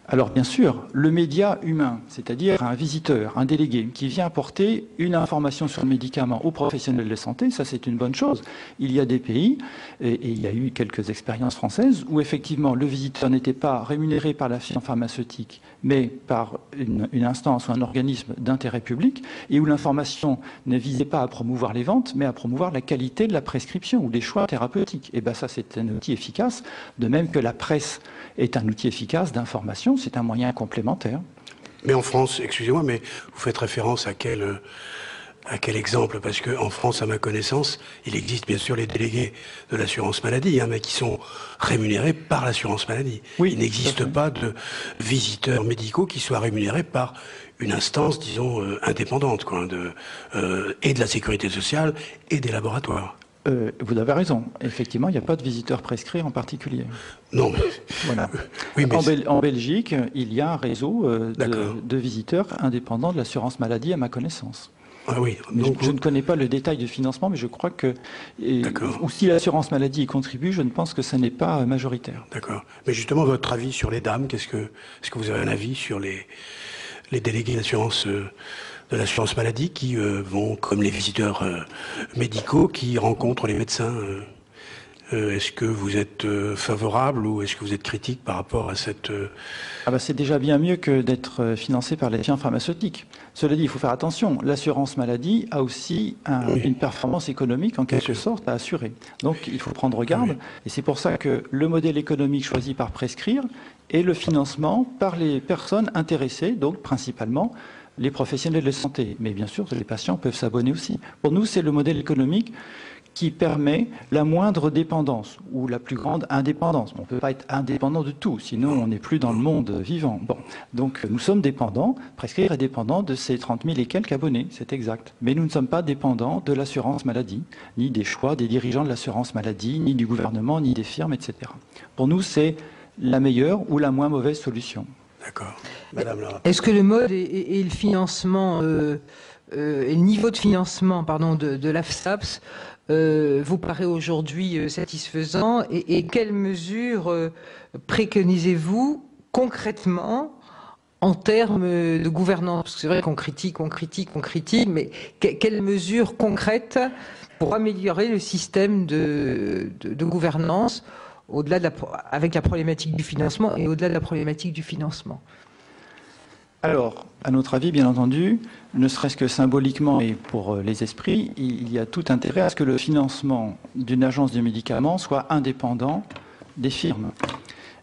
Speaker 3: Alors bien sûr, le média humain, c'est-à-dire un visiteur, un délégué, qui vient apporter une information sur le médicament aux professionnels de santé, ça c'est une bonne chose. Il y a des pays, et il y a eu quelques expériences françaises, où effectivement le visiteur n'était pas rémunéré par la firme pharmaceutique, mais par une instance ou un organisme d'intérêt public, et où l'information ne visait pas à promouvoir les ventes, mais à promouvoir la qualité de la prescription ou des choix thérapeutiques. Et bien ça c'est un outil efficace, de même que la presse est un outil efficace d'information, c'est un moyen complémentaire.
Speaker 2: Mais en France, excusez-moi, mais vous faites référence à quel exemple? Parce qu'en France, à ma connaissance, il existe bien sûr les délégués de l'assurance maladie, mais qui sont rémunérés par l'assurance maladie.
Speaker 3: Oui,
Speaker 2: il n'existe pas de visiteurs médicaux qui soient rémunérés par une instance, disons, indépendante, et de la sécurité sociale et des laboratoires.
Speaker 3: Vous avez raison. Effectivement, il n'y a pas de visiteurs prescrits en particulier.
Speaker 2: Non, mais...
Speaker 3: Voilà.
Speaker 2: Oui, mais
Speaker 3: en Belgique, il y a un réseau de visiteurs indépendants de l'assurance maladie, à ma connaissance.
Speaker 2: Ah oui.
Speaker 3: Donc, je ne connais pas le détail du financement, mais je crois que... ou si l'assurance maladie y contribue, je ne pense que ça n'est pas majoritaire.
Speaker 2: D'accord. Mais justement, votre avis sur les dames, est-ce que vous avez un avis sur les délégués de l'assurance maladie qui vont, comme les visiteurs médicaux, qui rencontrent les médecins? Est-ce que vous êtes favorable ou est-ce que vous êtes critique par rapport à cette...
Speaker 3: C'est déjà bien mieux que d'être financé par les firmes pharmaceutiques. Cela dit, il faut faire attention. L'assurance maladie a aussi une performance économique, en quelque sorte, à assurer. Donc, il faut prendre garde. Oui. Et c'est pour ça que le modèle économique choisi par Prescrire est le financement par les personnes intéressées, donc principalement les professionnels de santé. Mais bien sûr, les patients peuvent s'abonner aussi. Pour nous, c'est le modèle économique qui permet la moindre dépendance ou la plus grande indépendance. On ne peut pas être indépendant de tout, sinon on n'est plus dans le monde vivant. Bon. Donc nous sommes dépendants, Prescrire est dépendant de ces 30 000 et quelques abonnés, c'est exact. Mais nous ne sommes pas dépendants de l'assurance maladie, ni des choix des dirigeants de l'assurance maladie, ni du gouvernement, ni des firmes, etc. Pour nous, c'est la meilleure ou la moins mauvaise solution.
Speaker 2: D'accord. Madame la...
Speaker 4: Est-ce que le mode et le financement, et le niveau de financement de l'AFSAPS vous paraît aujourd'hui satisfaisant et quelles mesures préconisez-vous concrètement en termes de gouvernance? Parce que c'est vrai qu'on critique, mais quelles mesures concrètes pour améliorer le système de gouvernance au-delà avec la problématique du financement et au-delà de la problématique du financement?
Speaker 3: Alors, à notre avis, bien entendu, ne serait-ce que symboliquement et pour les esprits, il y a tout intérêt à ce que le financement d'une agence du médicament soit indépendant des firmes.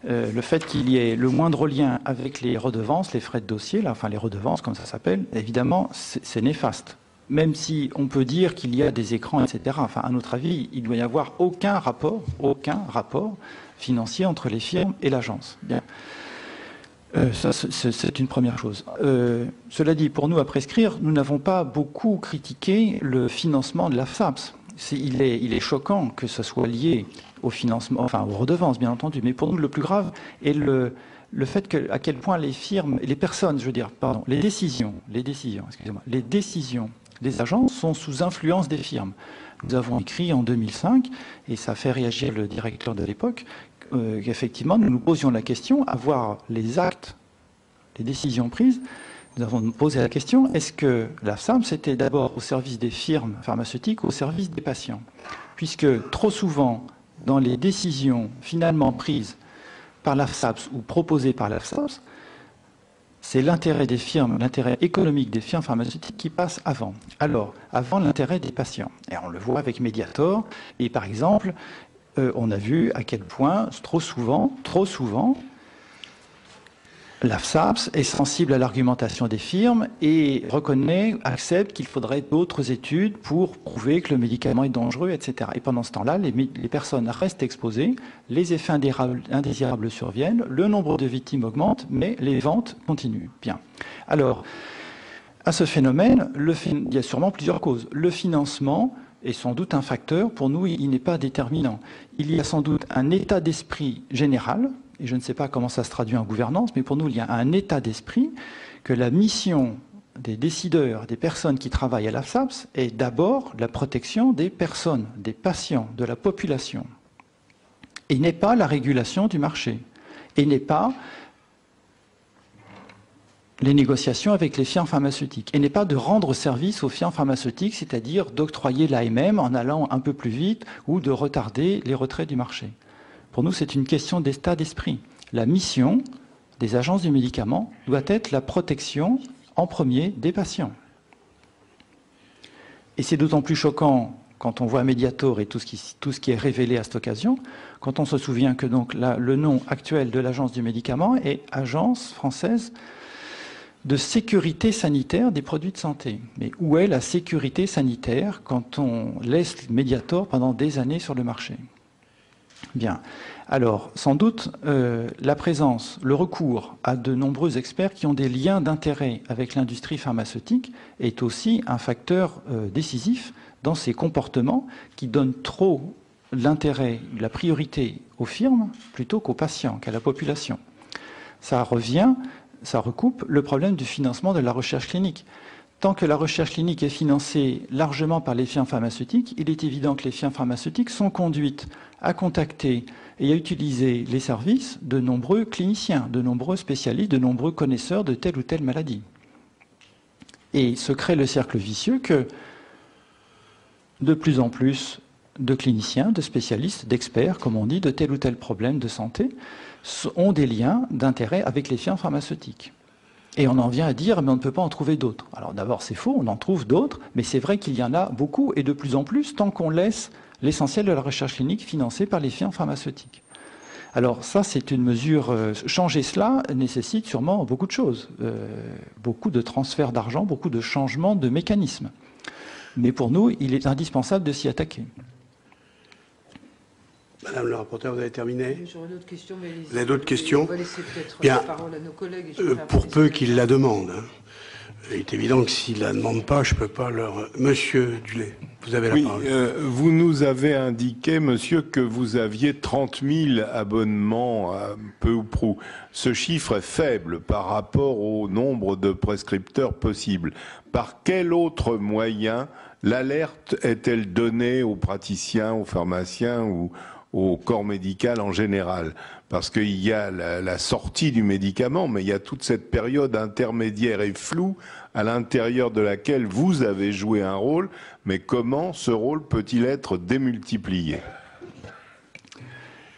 Speaker 3: Le fait qu'il y ait le moindre lien avec les redevances, les frais de dossier, les redevances comme ça s'appelle, évidemment, c'est néfaste. Même si on peut dire qu'il y a des écrans, etc. À notre avis, il ne doit y avoir aucun rapport financier entre les firmes et l'agence. Bien. Ça, c'est une première chose. Cela dit, pour nous, à Prescrire, nous n'avons pas beaucoup critiqué le financement de l'AFSAPS. il est choquant que ce soit lié au financement, enfin aux redevances bien entendu, mais pour nous le plus grave est le fait à quel point les firmes, les personnes, je veux dire, pardon, les décisions des agences sont sous influence des firmes. Nous avons écrit en 2005, et ça a fait réagir le directeur de l'époque, qu'effectivement nous nous posions la question, à voir les actes, les décisions prises, nous avons posé la question, est-ce que la FSAPS était d'abord au service des firmes pharmaceutiques ou au service des patients? Puisque trop souvent, dans les décisions finalement prises par la FSAPS ou proposées par la FSAPS, c'est l'intérêt des firmes, l'intérêt économique des firmes pharmaceutiques qui passe avant. Alors, avant l'intérêt des patients. Et on le voit avec Mediator. Et par exemple, on a vu à quel point, trop souvent, la FSAPS est sensible à l'argumentation des firmes et accepte qu'il faudrait d'autres études pour prouver que le médicament est dangereux, etc. Et pendant ce temps-là, les personnes restent exposées, les effets indésirables surviennent, le nombre de victimes augmente, mais les ventes continuent. Bien. Alors, à ce phénomène, il y a sûrement plusieurs causes. Le financement est sans doute un facteur. Pour nous, il n'est pas déterminant. Il y a sans doute un état d'esprit général, et je ne sais pas comment ça se traduit en gouvernance, mais pour nous, il y a un état d'esprit que la mission des décideurs, des personnes qui travaillent à la FSAPS, est d'abord la protection des personnes, des patients, de la population. Et n'est pas la régulation du marché. Et n'est pas les négociations avec les firmes pharmaceutiques. Et n'est pas de rendre service aux firmes pharmaceutiques, c'est-à-dire d'octroyer l'AMM en allant un peu plus vite ou de retarder les retraits du marché. Pour nous, c'est une question d'état d'esprit. La mission des agences du médicament doit être la protection, en premier, des patients. Et c'est d'autant plus choquant quand on voit Mediator et tout ce qui est révélé à cette occasion, quand on se souvient que donc le nom actuel de l'agence du médicament est Agence française de sécurité sanitaire des produits de santé. Mais où est la sécurité sanitaire quand on laisse Mediator pendant des années sur le marché ? Bien. Alors, sans doute, la présence, le recours à de nombreux experts qui ont des liens d'intérêt avec l'industrie pharmaceutique est aussi un facteur décisif dans ces comportements qui donnent trop l'intérêt, la priorité aux firmes plutôt qu'aux patients, qu'à la population. Ça recoupe le problème du financement de la recherche clinique. Tant que la recherche clinique est financée largement par les firmes pharmaceutiques, il est évident que les firmes pharmaceutiques sont conduites à contacter et à utiliser les services de nombreux cliniciens, de nombreux spécialistes, de nombreux connaisseurs de telle ou telle maladie. Et se crée le cercle vicieux que de plus en plus de cliniciens, de spécialistes, d'experts, comme on dit, de tel ou tel problème de santé, ont des liens d'intérêt avec les firmes pharmaceutiques. Et on en vient à dire, mais on ne peut pas en trouver d'autres. Alors d'abord, c'est faux, on en trouve d'autres, mais c'est vrai qu'il y en a beaucoup, et de plus en plus, tant qu'on laisse l'essentiel de la recherche clinique financée par les firmes pharmaceutiques. Alors ça, c'est une mesure... changer cela nécessite sûrement beaucoup de choses. Beaucoup de transferts d'argent, beaucoup de changements de mécanismes. Mais pour nous, il est indispensable de s'y attaquer.
Speaker 2: Madame le rapporteur, vous avez terminé?
Speaker 4: J'aurais d'autres questions, mais
Speaker 2: vous avez d'autres questions?
Speaker 4: On va laisser peut-être
Speaker 2: bien,
Speaker 4: la parole à nos collègues.
Speaker 2: Pour peu qu'ils la demandent. Hein. Il est évident que s'ils ne la demandent pas, je ne peux pas leur... Monsieur Dulay, vous avez la parole.
Speaker 5: Vous nous avez indiqué, monsieur, que vous aviez 30 000 abonnements, peu ou prou. Ce chiffre est faible par rapport au nombre de prescripteurs possibles. Par quel autre moyen l'alerte est-elle donnée aux praticiens, aux pharmaciens ou au corps médical en général? Parce qu'il y a la sortie du médicament, mais il y a toute cette période intermédiaire et floue à l'intérieur de laquelle vous avez joué un rôle, mais comment ce rôle peut-il être démultiplié?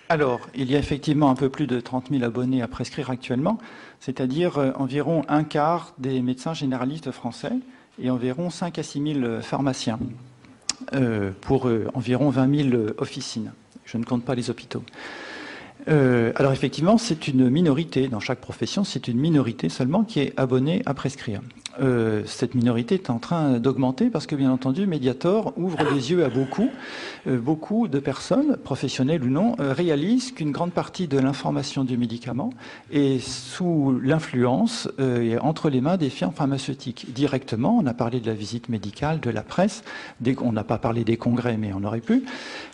Speaker 3: Alors, il y a effectivement un peu plus de 30 000 abonnés à prescrire actuellement, c'est-à-dire environ un quart des médecins généralistes français et environ 5 à 6 000 pharmaciens pour environ 20 000 officines. Je ne compte pas les hôpitaux. Alors effectivement, c'est une minorité, dans chaque profession, c'est une minorité seulement qui est abonnée à prescrire. cette minorité est en train d'augmenter parce que, bien entendu, Mediator ouvre les yeux à beaucoup de personnes, professionnelles ou non, réalisent qu'une grande partie de l'information du médicament est sous l'influence et entre les mains des firmes pharmaceutiques. Directement, on a parlé de la visite médicale, de la presse, on n'a pas parlé des congrès, mais on aurait pu,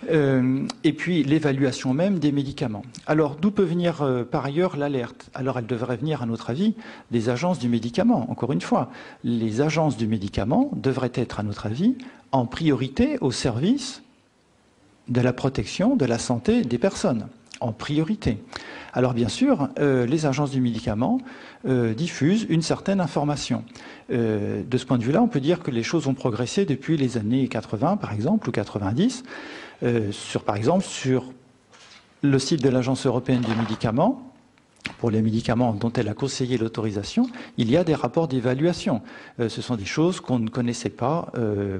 Speaker 3: et puis l'évaluation même des médicaments. Alors, d'où peut venir par ailleurs l'alerte? Alors, elle devrait venir, à notre avis, des agences du médicament, encore une fois. Les agences du médicament devraient être, à notre avis, en priorité au service de la protection de la santé des personnes, en priorité. Alors bien sûr, les agences du médicament diffusent une certaine information. De ce point de vue-là, on peut dire que les choses ont progressé depuis les années 80, par exemple, ou 90, par exemple, sur le site de l'Agence européenne des médicaments. Pour les médicaments dont elle a conseillé l'autorisation, il y a des rapports d'évaluation. Ce sont des choses qu'on ne connaissait pas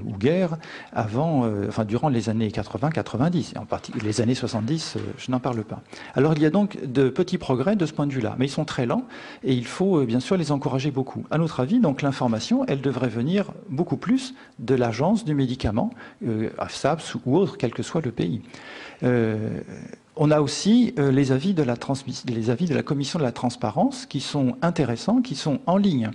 Speaker 3: ou guère avant, durant les années 80-90. En particulier les années 70, je n'en parle pas. Alors il y a donc de petits progrès de ce point de vue-là, mais ils sont très lents et il faut bien sûr les encourager beaucoup. À notre avis, donc l'information, elle devrait venir beaucoup plus de l'agence du médicament, AFSAPS ou autre, quel que soit le pays. On a aussi les avis de la Commission de la transparence qui sont intéressants, qui sont en ligne.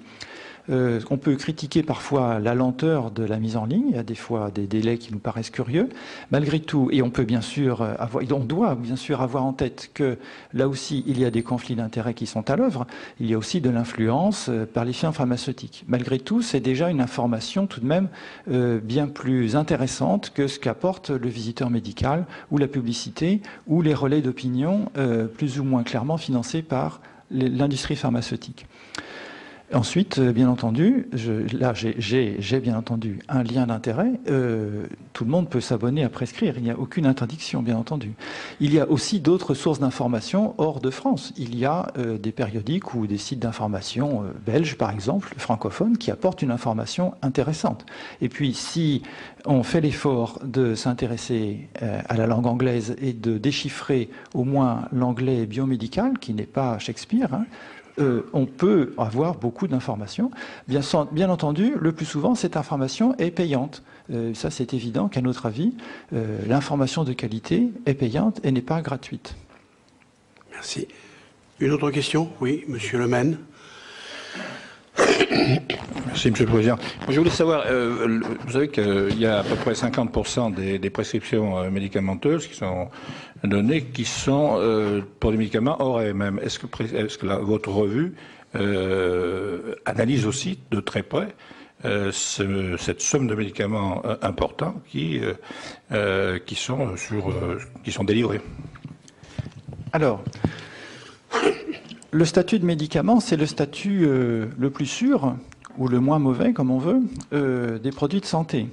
Speaker 3: On peut critiquer parfois la lenteur de la mise en ligne, il y a des fois des délais qui nous paraissent curieux. Malgré tout, et on doit bien sûr avoir en tête que là aussi il y a des conflits d'intérêts qui sont à l'œuvre, il y a aussi de l'influence par les firmes pharmaceutiques. Malgré tout, c'est déjà une information tout de même bien plus intéressante que ce qu'apporte le visiteur médical ou la publicité ou les relais d'opinion plus ou moins clairement financés par l'industrie pharmaceutique. Ensuite, bien entendu, j'ai bien entendu un lien d'intérêt. Tout le monde peut s'abonner à Prescrire. Il n'y a aucune interdiction, bien entendu. Il y a aussi d'autres sources d'information hors de France. Il y a des périodiques ou des sites d'information belges, par exemple, francophones, qui apportent une information intéressante. Et puis, si on fait l'effort de s'intéresser à la langue anglaise et de déchiffrer au moins l'anglais biomédical, qui n'est pas Shakespeare, on peut avoir beaucoup d'informations. Bien entendu, le plus souvent, cette information est payante. Ça, c'est évident qu'à notre avis, l'information de qualité est payante et n'est pas gratuite.
Speaker 2: Merci. Une autre question? Oui, Monsieur Le Maine.
Speaker 6: Merci, Monsieur le Président. Je voulais savoir, vous savez qu'il y a à peu près 50% des prescriptions médicamenteuses qui sont données, qui sont pour des médicaments hors AMM. Est-ce que votre revue analyse aussi de très près cette somme de médicaments importants qui sont délivrés?
Speaker 3: Alors, le statut de médicament, c'est le statut le plus sûr, ou le moins mauvais, comme on veut, des produits de santé.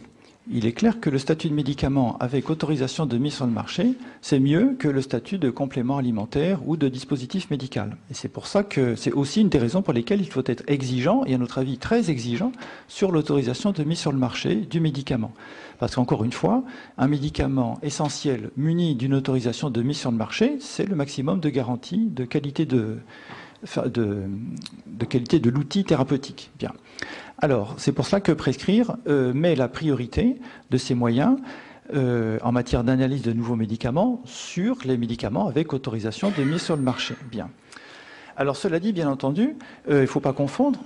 Speaker 3: Il est clair que le statut de médicament avec autorisation de mise sur le marché, c'est mieux que le statut de complément alimentaire ou de dispositif médical. Et c'est pour ça que c'est aussi une des raisons pour lesquelles il faut être exigeant, et à notre avis très exigeant, sur l'autorisation de mise sur le marché du médicament. Parce qu'encore une fois, un médicament essentiel muni d'une autorisation de mise sur le marché, c'est le maximum de garantie de qualité de l'outil thérapeutique. Bien. Alors, c'est pour cela que Prescrire met la priorité de ses moyens en matière d'analyse de nouveaux médicaments sur les médicaments avec autorisation de mise sur le marché. Bien. Alors, cela dit, bien entendu, il ne faut pas confondre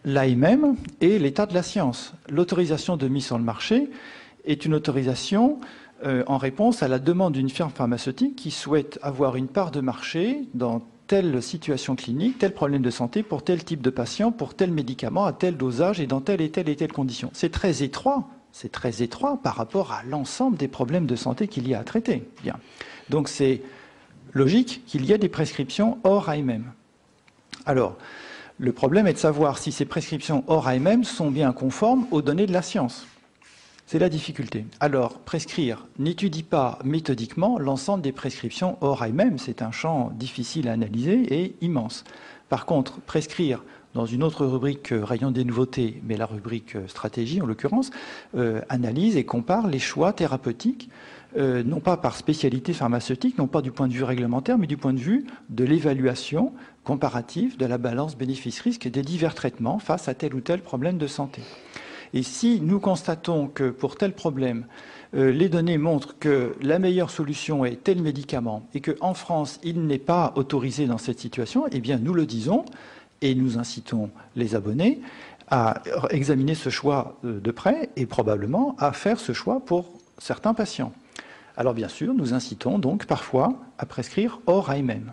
Speaker 3: l'AMM et l'état de la science. L'autorisation de mise sur le marché est une autorisation en réponse à la demande d'une firme pharmaceutique qui souhaite avoir une part de marché dans telle situation clinique, tel problème de santé pour tel type de patient, pour tel médicament, à tel dosage et dans telle et telle condition. C'est très étroit par rapport à l'ensemble des problèmes de santé qu'il y a à traiter. Bien. Donc c'est logique qu'il y ait des prescriptions hors AMM. Alors, le problème est de savoir si ces prescriptions hors AMM sont bien conformes aux données de la science. C'est la difficulté. Alors, Prescrire n'étudie pas méthodiquement l'ensemble des prescriptions hors AMM. C'est un champ difficile à analyser et immense. Par contre, Prescrire, dans une autre rubrique rayon des nouveautés, mais la rubrique stratégie en l'occurrence, analyse et compare les choix thérapeutiques non pas par spécialité pharmaceutique, non pas du point de vue réglementaire, mais du point de vue de l'évaluation comparative de la balance bénéfice-risque des divers traitements face à tel ou tel problème de santé. Et si nous constatons que pour tel problème, les données montrent que la meilleure solution est tel médicament et qu'en France, il n'est pas autorisé dans cette situation, eh bien nous le disons et nous incitons les abonnés à examiner ce choix de près et probablement à faire ce choix pour certains patients. Alors bien sûr, nous incitons donc parfois à prescrire hors AMM.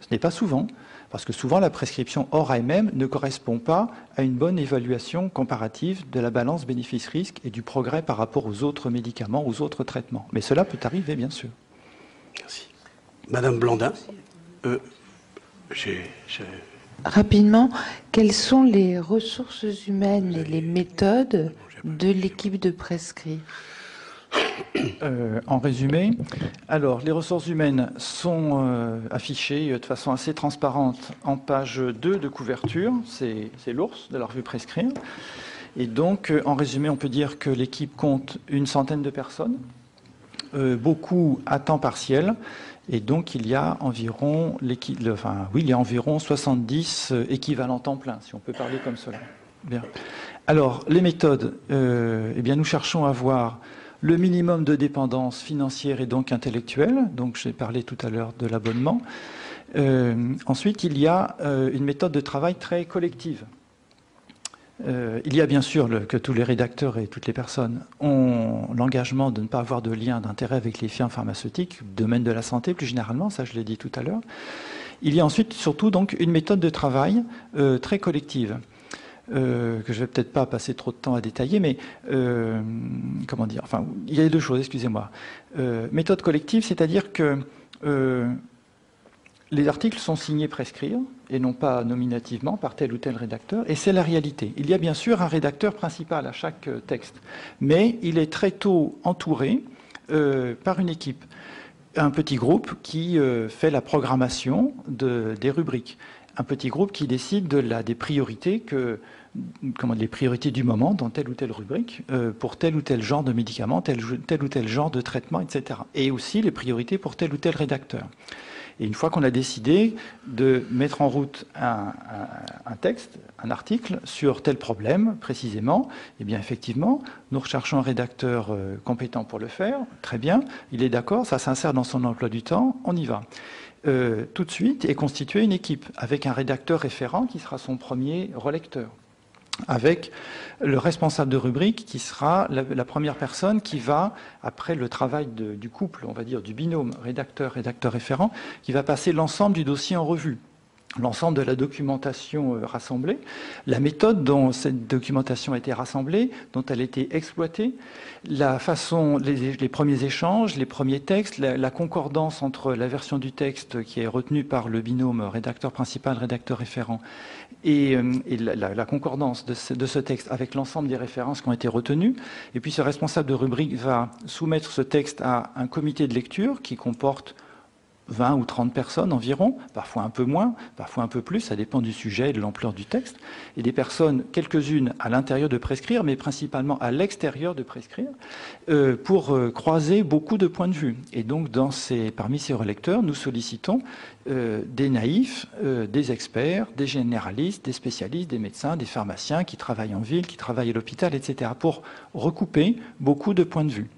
Speaker 3: Ce n'est pas souvent, parce que souvent la prescription hors AMM ne correspond pas à une bonne évaluation comparative de la balance bénéfice-risque et du progrès par rapport aux autres médicaments, aux autres traitements. Mais cela peut arriver, bien sûr.
Speaker 2: Merci. Madame Blandin,
Speaker 7: Rapidement, quelles sont les ressources humaines et les méthodes de l'équipe de Prescrire ?
Speaker 3: En résumé, alors les ressources humaines sont affichées de façon assez transparente en page 2 de couverture, c'est l'ours de la revue Prescrire. Et donc, en résumé, on peut dire que l'équipe compte une centaine de personnes, beaucoup à temps partiel, et donc il y a environ, il y a environ 70 équivalents temps plein, si on peut parler comme cela. Bien. Alors, les méthodes, eh bien, nous cherchons à voir le minimum de dépendance financière et donc intellectuelle. Donc, j'ai parlé tout à l'heure de l'abonnement. Ensuite, il y a une méthode de travail très collective. Il y a bien sûr que tous les rédacteurs et toutes les personnes ont l'engagement de ne pas avoir de lien d'intérêt avec les firmes pharmaceutiques, domaine de la santé plus généralement, ça je l'ai dit tout à l'heure. Il y a ensuite surtout donc une méthode de travail très collective. Que je ne vais peut-être pas passer trop de temps à détailler, mais comment dire, enfin, il y a deux choses, excusez-moi. Méthode collective, c'est-à-dire que les articles sont signés Prescrire, et non pas nominativement par tel ou tel rédacteur, et c'est la réalité. Il y a bien sûr un rédacteur principal à chaque texte, mais il est très tôt entouré par une équipe, un petit groupe qui fait la programmation des rubriques, un petit groupe qui décide des priorités les priorités du moment dans telle ou telle rubrique, pour tel ou tel genre de médicament, tel ou tel genre de traitement, etc. Et aussi les priorités pour tel ou tel rédacteur. Et une fois qu'on a décidé de mettre en route un texte, un article sur tel problème précisément, eh bien effectivement, nous recherchons un rédacteur compétent pour le faire. Très bien, il est d'accord, ça s'insère dans son emploi du temps, on y va. Tout de suite est constituée une équipe avec un rédacteur référent qui sera son premier relecteur, avec le responsable de rubrique qui sera la première personne qui va, après le travail du couple, on va dire du binôme rédacteur référent, qui va passer l'ensemble du dossier en revue, l'ensemble de la documentation rassemblée, la méthode dont cette documentation a été rassemblée, dont elle a été exploitée, la façon, les premiers échanges, les premiers textes, la concordance entre la version du texte qui est retenue par le binôme rédacteur principal, rédacteur référent, et la concordance de ce texte avec l'ensemble des références qui ont été retenues. Et puis ce responsable de rubrique va soumettre ce texte à un comité de lecture qui comporte 20 ou 30 personnes environ, parfois un peu moins, parfois un peu plus, ça dépend du sujet et de l'ampleur du texte, et des personnes, quelques-unes à l'intérieur de Prescrire, mais principalement à l'extérieur de Prescrire, pour croiser beaucoup de points de vue. Et donc, parmi ces relecteurs, nous sollicitons des naïfs, des experts, des généralistes, des spécialistes, des médecins, des pharmaciens qui travaillent en ville, qui travaillent à l'hôpital, etc., pour recouper beaucoup de points de vue.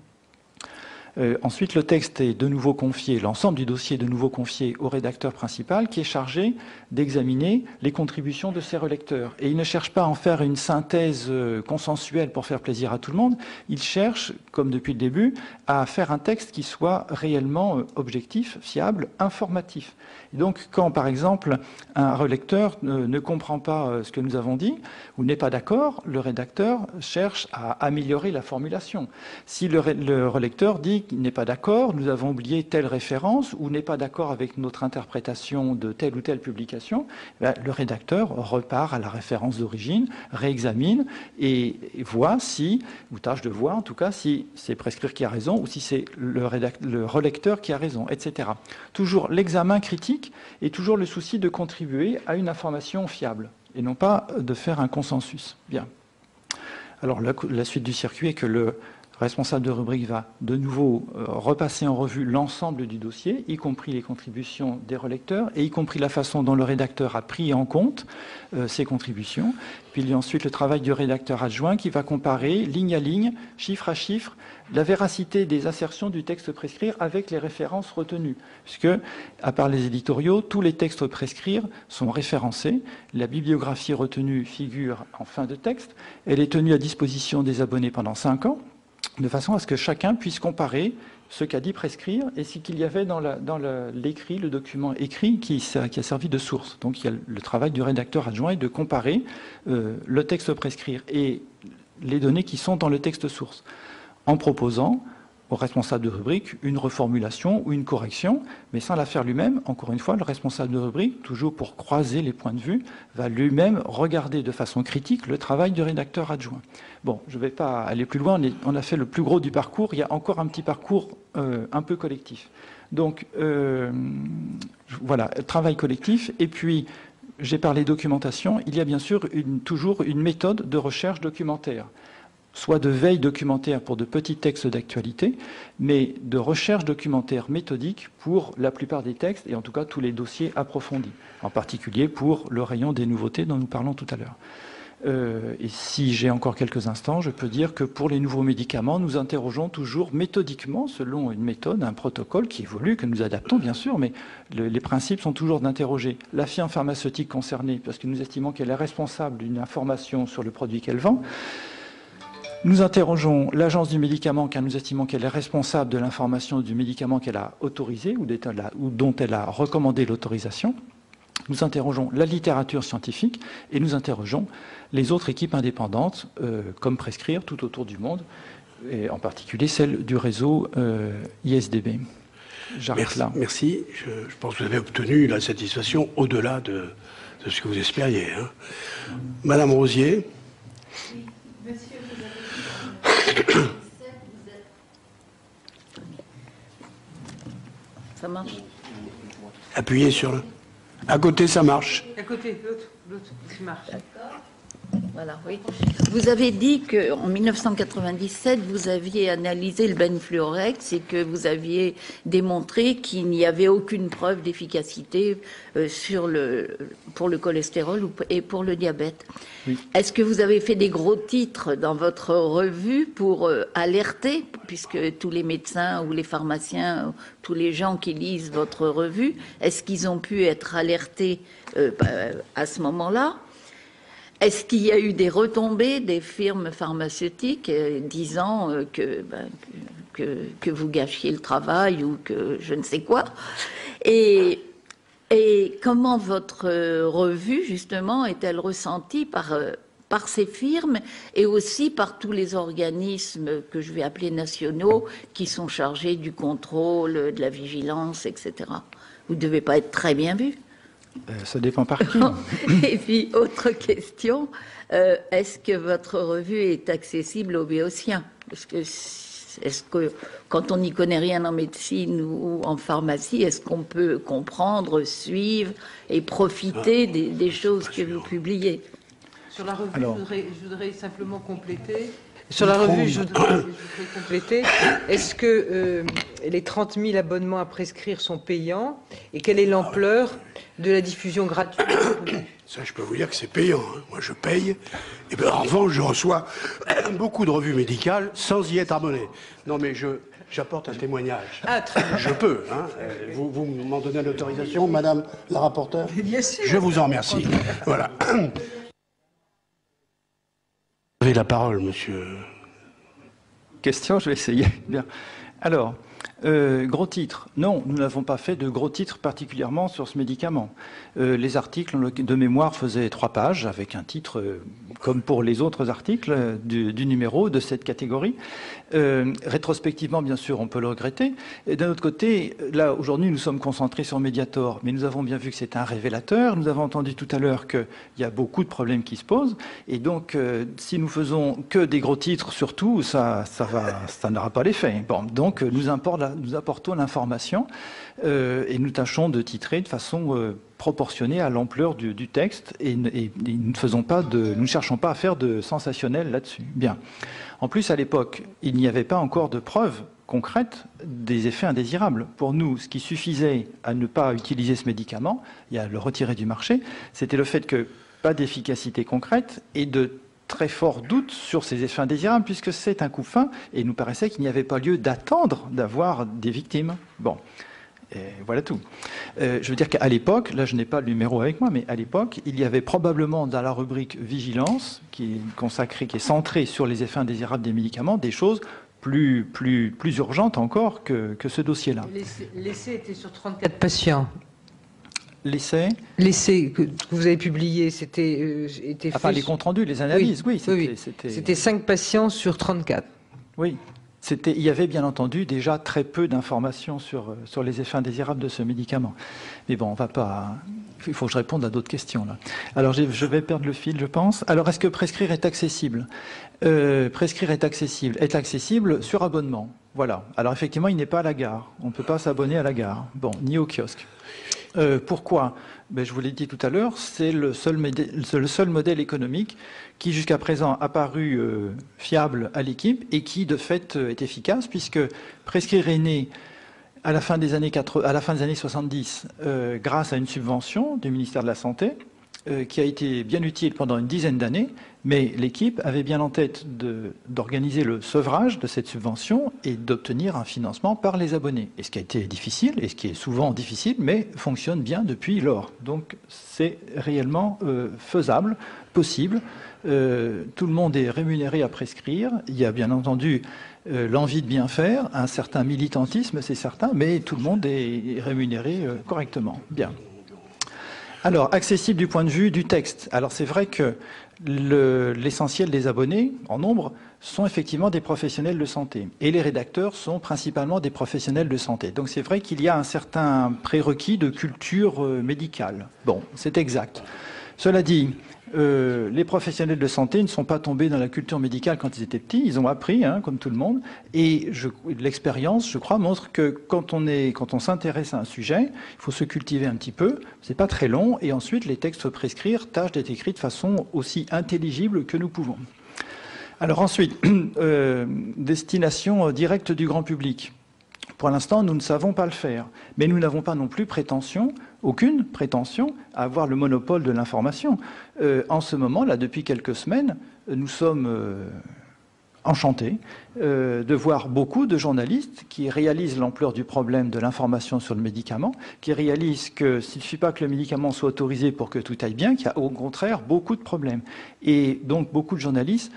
Speaker 3: Ensuite, le texte est de nouveau confié, l'ensemble du dossier est de nouveau confié au rédacteur principal qui est chargé d'examiner les contributions de ses relecteurs. Et il ne cherche pas à en faire une synthèse consensuelle pour faire plaisir à tout le monde, il cherche, comme depuis le début, à faire un texte qui soit réellement objectif, fiable, informatif. Et donc, quand, par exemple, un relecteur ne comprend pas ce que nous avons dit ou n'est pas d'accord, le rédacteur cherche à améliorer la formulation. Si le relecteur dit qu'il n'est pas d'accord, nous avons oublié telle référence ou n'est pas d'accord avec notre interprétation de telle ou telle publication, le rédacteur repart à la référence d'origine, réexamine et voit si, ou tâche de voir en tout cas, si c'est Prescrire qui a raison ou si c'est le relecteur qui a raison, etc. Toujours l'examen critique et toujours le souci de contribuer à une information fiable et non pas de faire un consensus. Bien. Alors la suite du circuit est que le Le responsable de rubrique va de nouveau repasser en revue l'ensemble du dossier, y compris les contributions des relecteurs, et y compris la façon dont le rédacteur a pris en compte ces contributions. Puis il y a ensuite le travail du rédacteur adjoint qui va comparer, ligne à ligne, chiffre à chiffre, la véracité des assertions du texte prescrire avec les références retenues. Puisque, à part les éditoriaux, tous les textes prescrire sont référencés. La bibliographie retenue figure en fin de texte. Elle est tenue à disposition des abonnés pendant 5 ans, de façon à ce que chacun puisse comparer ce qu'a dit prescrire et ce qu'il y avait dans l'écrit, le document écrit qui a servi de source. Donc il y a le travail du rédacteur adjoint est de comparer le texte prescrire et les données qui sont dans le texte source, en proposant au responsable de rubrique une reformulation ou une correction, mais sans la faire lui-même. Encore une fois, le responsable de rubrique, toujours pour croiser les points de vue, va lui-même regarder de façon critique le travail du rédacteur adjoint. Bon, je ne vais pas aller plus loin, on a fait le plus gros du parcours, il y a encore un petit parcours un peu collectif. Donc, voilà, travail collectif, et puis j'ai parlé documentation, il y a bien sûr toujours une méthode de recherche documentaire, soit de veille documentaire pour de petits textes d'actualité, mais de recherche documentaire méthodique pour la plupart des textes, et en tout cas tous les dossiers approfondis, en particulier pour le rayon des nouveautés dont nous parlons tout à l'heure. Et si j'ai encore quelques instants, je peux dire que pour les nouveaux médicaments, nous interrogeons toujours méthodiquement, selon une méthode, un protocole qui évolue, que nous adaptons bien sûr, mais les principes sont toujours d'interroger la firme pharmaceutique concernée, parce que nous estimons qu'elle est responsable d'une information sur le produit qu'elle vend. Nous interrogeons l'agence du médicament car nous estimons qu'elle est responsable de l'information du médicament qu'elle a autorisé ou dont elle a recommandé l'autorisation. Nous interrogeons la littérature scientifique et nous interrogeons les autres équipes indépendantes, comme Prescrire, tout autour du monde, et en particulier celle du réseau ISDB. J'arrête là.
Speaker 2: Merci. Je pense que vous avez obtenu la satisfaction au-delà de ce que vous espériez. Hein. Madame Rosier.
Speaker 8: Oui. Monsieur, ça marche.
Speaker 2: Appuyez sur le... À côté, ça marche.
Speaker 4: À côté, l'autre qui marche.
Speaker 8: D'accord. Voilà, oui. Vous avez dit qu'en 1997, vous aviez analysé le benfluorex et que vous aviez démontré qu'il n'y avait aucune preuve d'efficacité pour le cholestérol et pour le diabète. Oui. Est-ce que vous avez fait des gros titres dans votre revue pour alerter, puisque tous les médecins ou les pharmaciens, tous les gens qui lisent votre revue, est-ce qu'ils ont pu être alertés à ce moment-là ? Est-ce qu'il y a eu des retombées des firmes pharmaceutiques disant que vous gâchiez le travail ou que je ne sais quoi ? Et comment votre revue, justement, est-elle ressentie par ces firmes et aussi par tous les organismes que je vais appeler nationaux qui sont chargés du contrôle, de la vigilance, etc. Vous ne devez pas être très bien vu.
Speaker 3: Ça dépend par qui.
Speaker 8: Et puis, autre question, est-ce que votre revue est accessible aux béotiens ? Est-ce que, quand on n'y connaît rien en médecine ou en pharmacie, est-ce qu'on peut comprendre, suivre et profiter des choses que vous publiez ?
Speaker 4: Sur la revue, je voudrais simplement compléter. Sur la revue, je voudrais compléter. Est-ce que les 30 000 abonnements à prescrire sont payants et quelle est l'ampleur de la diffusion gratuite ?
Speaker 2: Ça, je peux vous dire que c'est payant. Hein. Moi, je paye. Et bien, en revanche, je reçois beaucoup de revues médicales sans y être abonné. Non, mais j'apporte un témoignage.
Speaker 4: Ah, très bien.
Speaker 2: Je peux. Hein. Vous m'en donnez l'autorisation, Madame la rapporteure ?
Speaker 4: Bien sûr.
Speaker 2: Je vous en remercie. Voilà. Vous avez la parole, monsieur.
Speaker 3: Question, je vais essayer. Bien. Alors, gros titres. Non, nous n'avons pas fait de gros titres particulièrement sur ce médicament. Les articles de mémoire faisaient 3 pages avec un titre comme pour les autres articles du numéro de cette catégorie. Rétrospectivement, bien sûr, on peut le regretter. Et d'un autre côté, là, aujourd'hui, nous sommes concentrés sur Mediator, mais nous avons bien vu que c'est un révélateur. Nous avons entendu tout à l'heure qu'il y a beaucoup de problèmes qui se posent. Et donc, si nous faisons que des gros titres, surtout, ça n'aura pas l'effet. Bon, donc, nous importe nous apportons l'information et nous tâchons de titrer de façon proportionnée à l'ampleur du texte et nous ne cherchons pas à faire de sensationnel là-dessus. Bien. En plus, à l'époque, il n'y avait pas encore de preuves concrètes des effets indésirables. Pour nous, ce qui suffisait à ne pas utiliser ce médicament, et à le retirer du marché, c'était le fait que pas d'efficacité concrète et de très forts doutes sur ces effets indésirables, puisque c'est un coup fin, et il nous paraissait qu'il n'y avait pas lieu d'attendre d'avoir des victimes. Bon, et voilà tout. Je veux dire qu'à l'époque, là je n'ai pas le numéro avec moi, mais à l'époque, il y avait probablement dans la rubrique vigilance, qui est centrée sur les effets indésirables des médicaments, des choses plus urgentes encore que ce dossier-là.
Speaker 4: L'essai était sur 34 patients.
Speaker 3: L'essai
Speaker 4: que vous avez publié, était
Speaker 3: enfin, les comptes rendus, les analyses, oui.
Speaker 4: C'était 5 patients sur 34.
Speaker 3: Oui. Il y avait bien entendu déjà très peu d'informations sur les effets indésirables de ce médicament. Mais bon, on va pas. Il faut que je réponde à d'autres questions là. Alors je vais perdre le fil, je pense. Alors est-ce que prescrire est accessible ? Prescrire est accessible sur abonnement. Voilà. Alors effectivement, il n'est pas à la gare. On ne peut pas s'abonner à la gare. Bon, ni au kiosque. Pourquoi ? Je vous l'ai dit tout à l'heure, c'est le seul modèle économique qui jusqu'à présent a paru fiable à l'équipe et qui de fait est efficace, puisque prescrire est né à la fin des années 70 grâce à une subvention du ministère de la Santé qui a été bien utile pendant une dizaine d'années, mais l'équipe avait bien en tête d'organiser le sevrage de cette subvention et d'obtenir un financement par les abonnés. Et ce qui a été difficile, et ce qui est souvent difficile, mais fonctionne bien depuis lors. Donc c'est réellement faisable, possible. Tout le monde est rémunéré à prescrire. Il y a bien entendu l'envie de bien faire, un certain militantisme, c'est certain, mais tout le monde est rémunéré correctement. Bien. Alors, accessible du point de vue du texte. Alors, c'est vrai que l'essentiel des abonnés, en nombre, sont effectivement des professionnels de santé. Et les rédacteurs sont principalement des professionnels de santé. Donc, c'est vrai qu'il y a un certain prérequis de culture médicale. Bon, c'est exact. Cela dit, les professionnels de santé ne sont pas tombés dans la culture médicale quand ils étaient petits. Ils ont appris, comme tout le monde. Et l'expérience, je crois, montre que quand on s'intéresse à un sujet, il faut se cultiver un petit peu. C'est pas très long. Et ensuite, les textes prescrire tâchent d'être écrits de façon aussi intelligible que nous pouvons. Alors ensuite, destination directe du grand public. Pour l'instant, nous ne savons pas le faire. Mais nous n'avons pas non plus aucune prétention à avoir le monopole de l'information. En ce moment, là, depuis quelques semaines, nous sommes enchantés de voir beaucoup de journalistes qui réalisent l'ampleur du problème de l'information sur le médicament, qui réalisent qu'il ne suffit pas que le médicament soit autorisé pour que tout aille bien, qu'il y a au contraire beaucoup de problèmes. Et donc, beaucoup de journalistes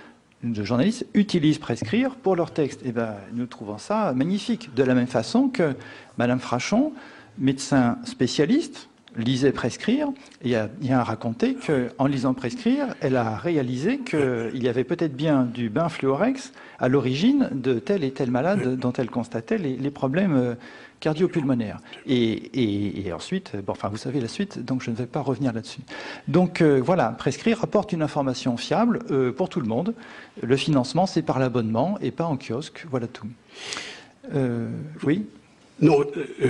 Speaker 3: utilisent prescrire pour leur texte. Et nous trouvons ça magnifique. De la même façon que Madame Frachon, médecin spécialiste, lisait prescrire, et a raconté qu'en lisant prescrire, elle a réalisé qu'il y avait peut-être bien du Benfluorex à l'origine de tel et tel malade dont elle constatait les problèmes cardio-pulmonaires. Et ensuite, vous savez la suite, donc je ne vais pas revenir là-dessus. Donc voilà, prescrire apporte une information fiable pour tout le monde. Le financement, c'est par l'abonnement et pas en kiosque. Voilà tout. Oui.
Speaker 2: Non,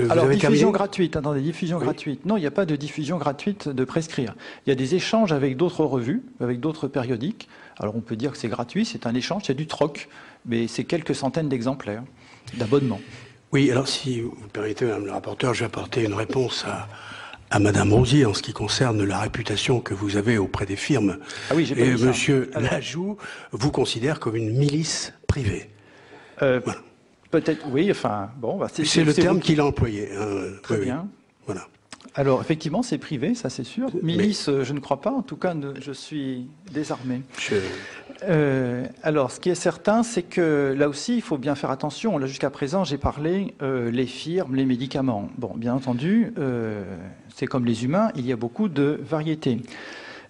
Speaker 3: alors, diffusion gratuite. Attendez, diffusion gratuite. Non, il n'y a pas de diffusion gratuite de prescrire. Il y a des échanges avec d'autres revues, avec d'autres périodiques. Alors, on peut dire que c'est gratuit, c'est un échange, c'est du troc, mais c'est quelques centaines d'exemplaires d'abonnement.
Speaker 2: Oui, alors si vous me permettez, Madame le rapporteur, je vais apporter une réponse à Madame Rosier en ce qui concerne la réputation que vous avez auprès des firmes.
Speaker 3: Ah oui, j'ai pas vu ça.
Speaker 2: Monsieur Lajoux vous considère comme une milice privée. Voilà.
Speaker 3: Peut-être, oui,
Speaker 2: c'est le terme qu'il a employé.
Speaker 3: Très bien.
Speaker 2: Oui. Voilà.
Speaker 3: Alors, effectivement, c'est privé, ça c'est sûr. Milice, je ne crois pas. En tout cas, je suis désarmé. Alors, ce qui est certain, c'est que là aussi, il faut bien faire attention. Là, jusqu'à présent, j'ai parlé les firmes, les médicaments. Bon, bien entendu, c'est comme les humains, il y a beaucoup de variétés.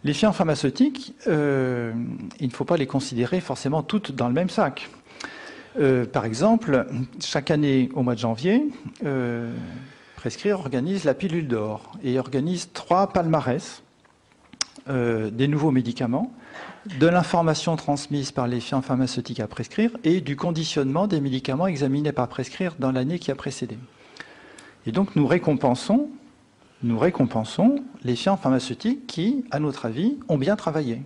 Speaker 3: Les firmes pharmaceutiques, il ne faut pas les considérer forcément toutes dans le même sac. Par exemple, chaque année, au mois de janvier, Prescrire organise la pilule d'or et organise 3 palmarès des nouveaux médicaments, de l'information transmise par les firmes pharmaceutiques à prescrire et du conditionnement des médicaments examinés par prescrire dans l'année qui a précédé. Et donc nous récompensons les firmes pharmaceutiques qui, à notre avis, ont bien travaillé.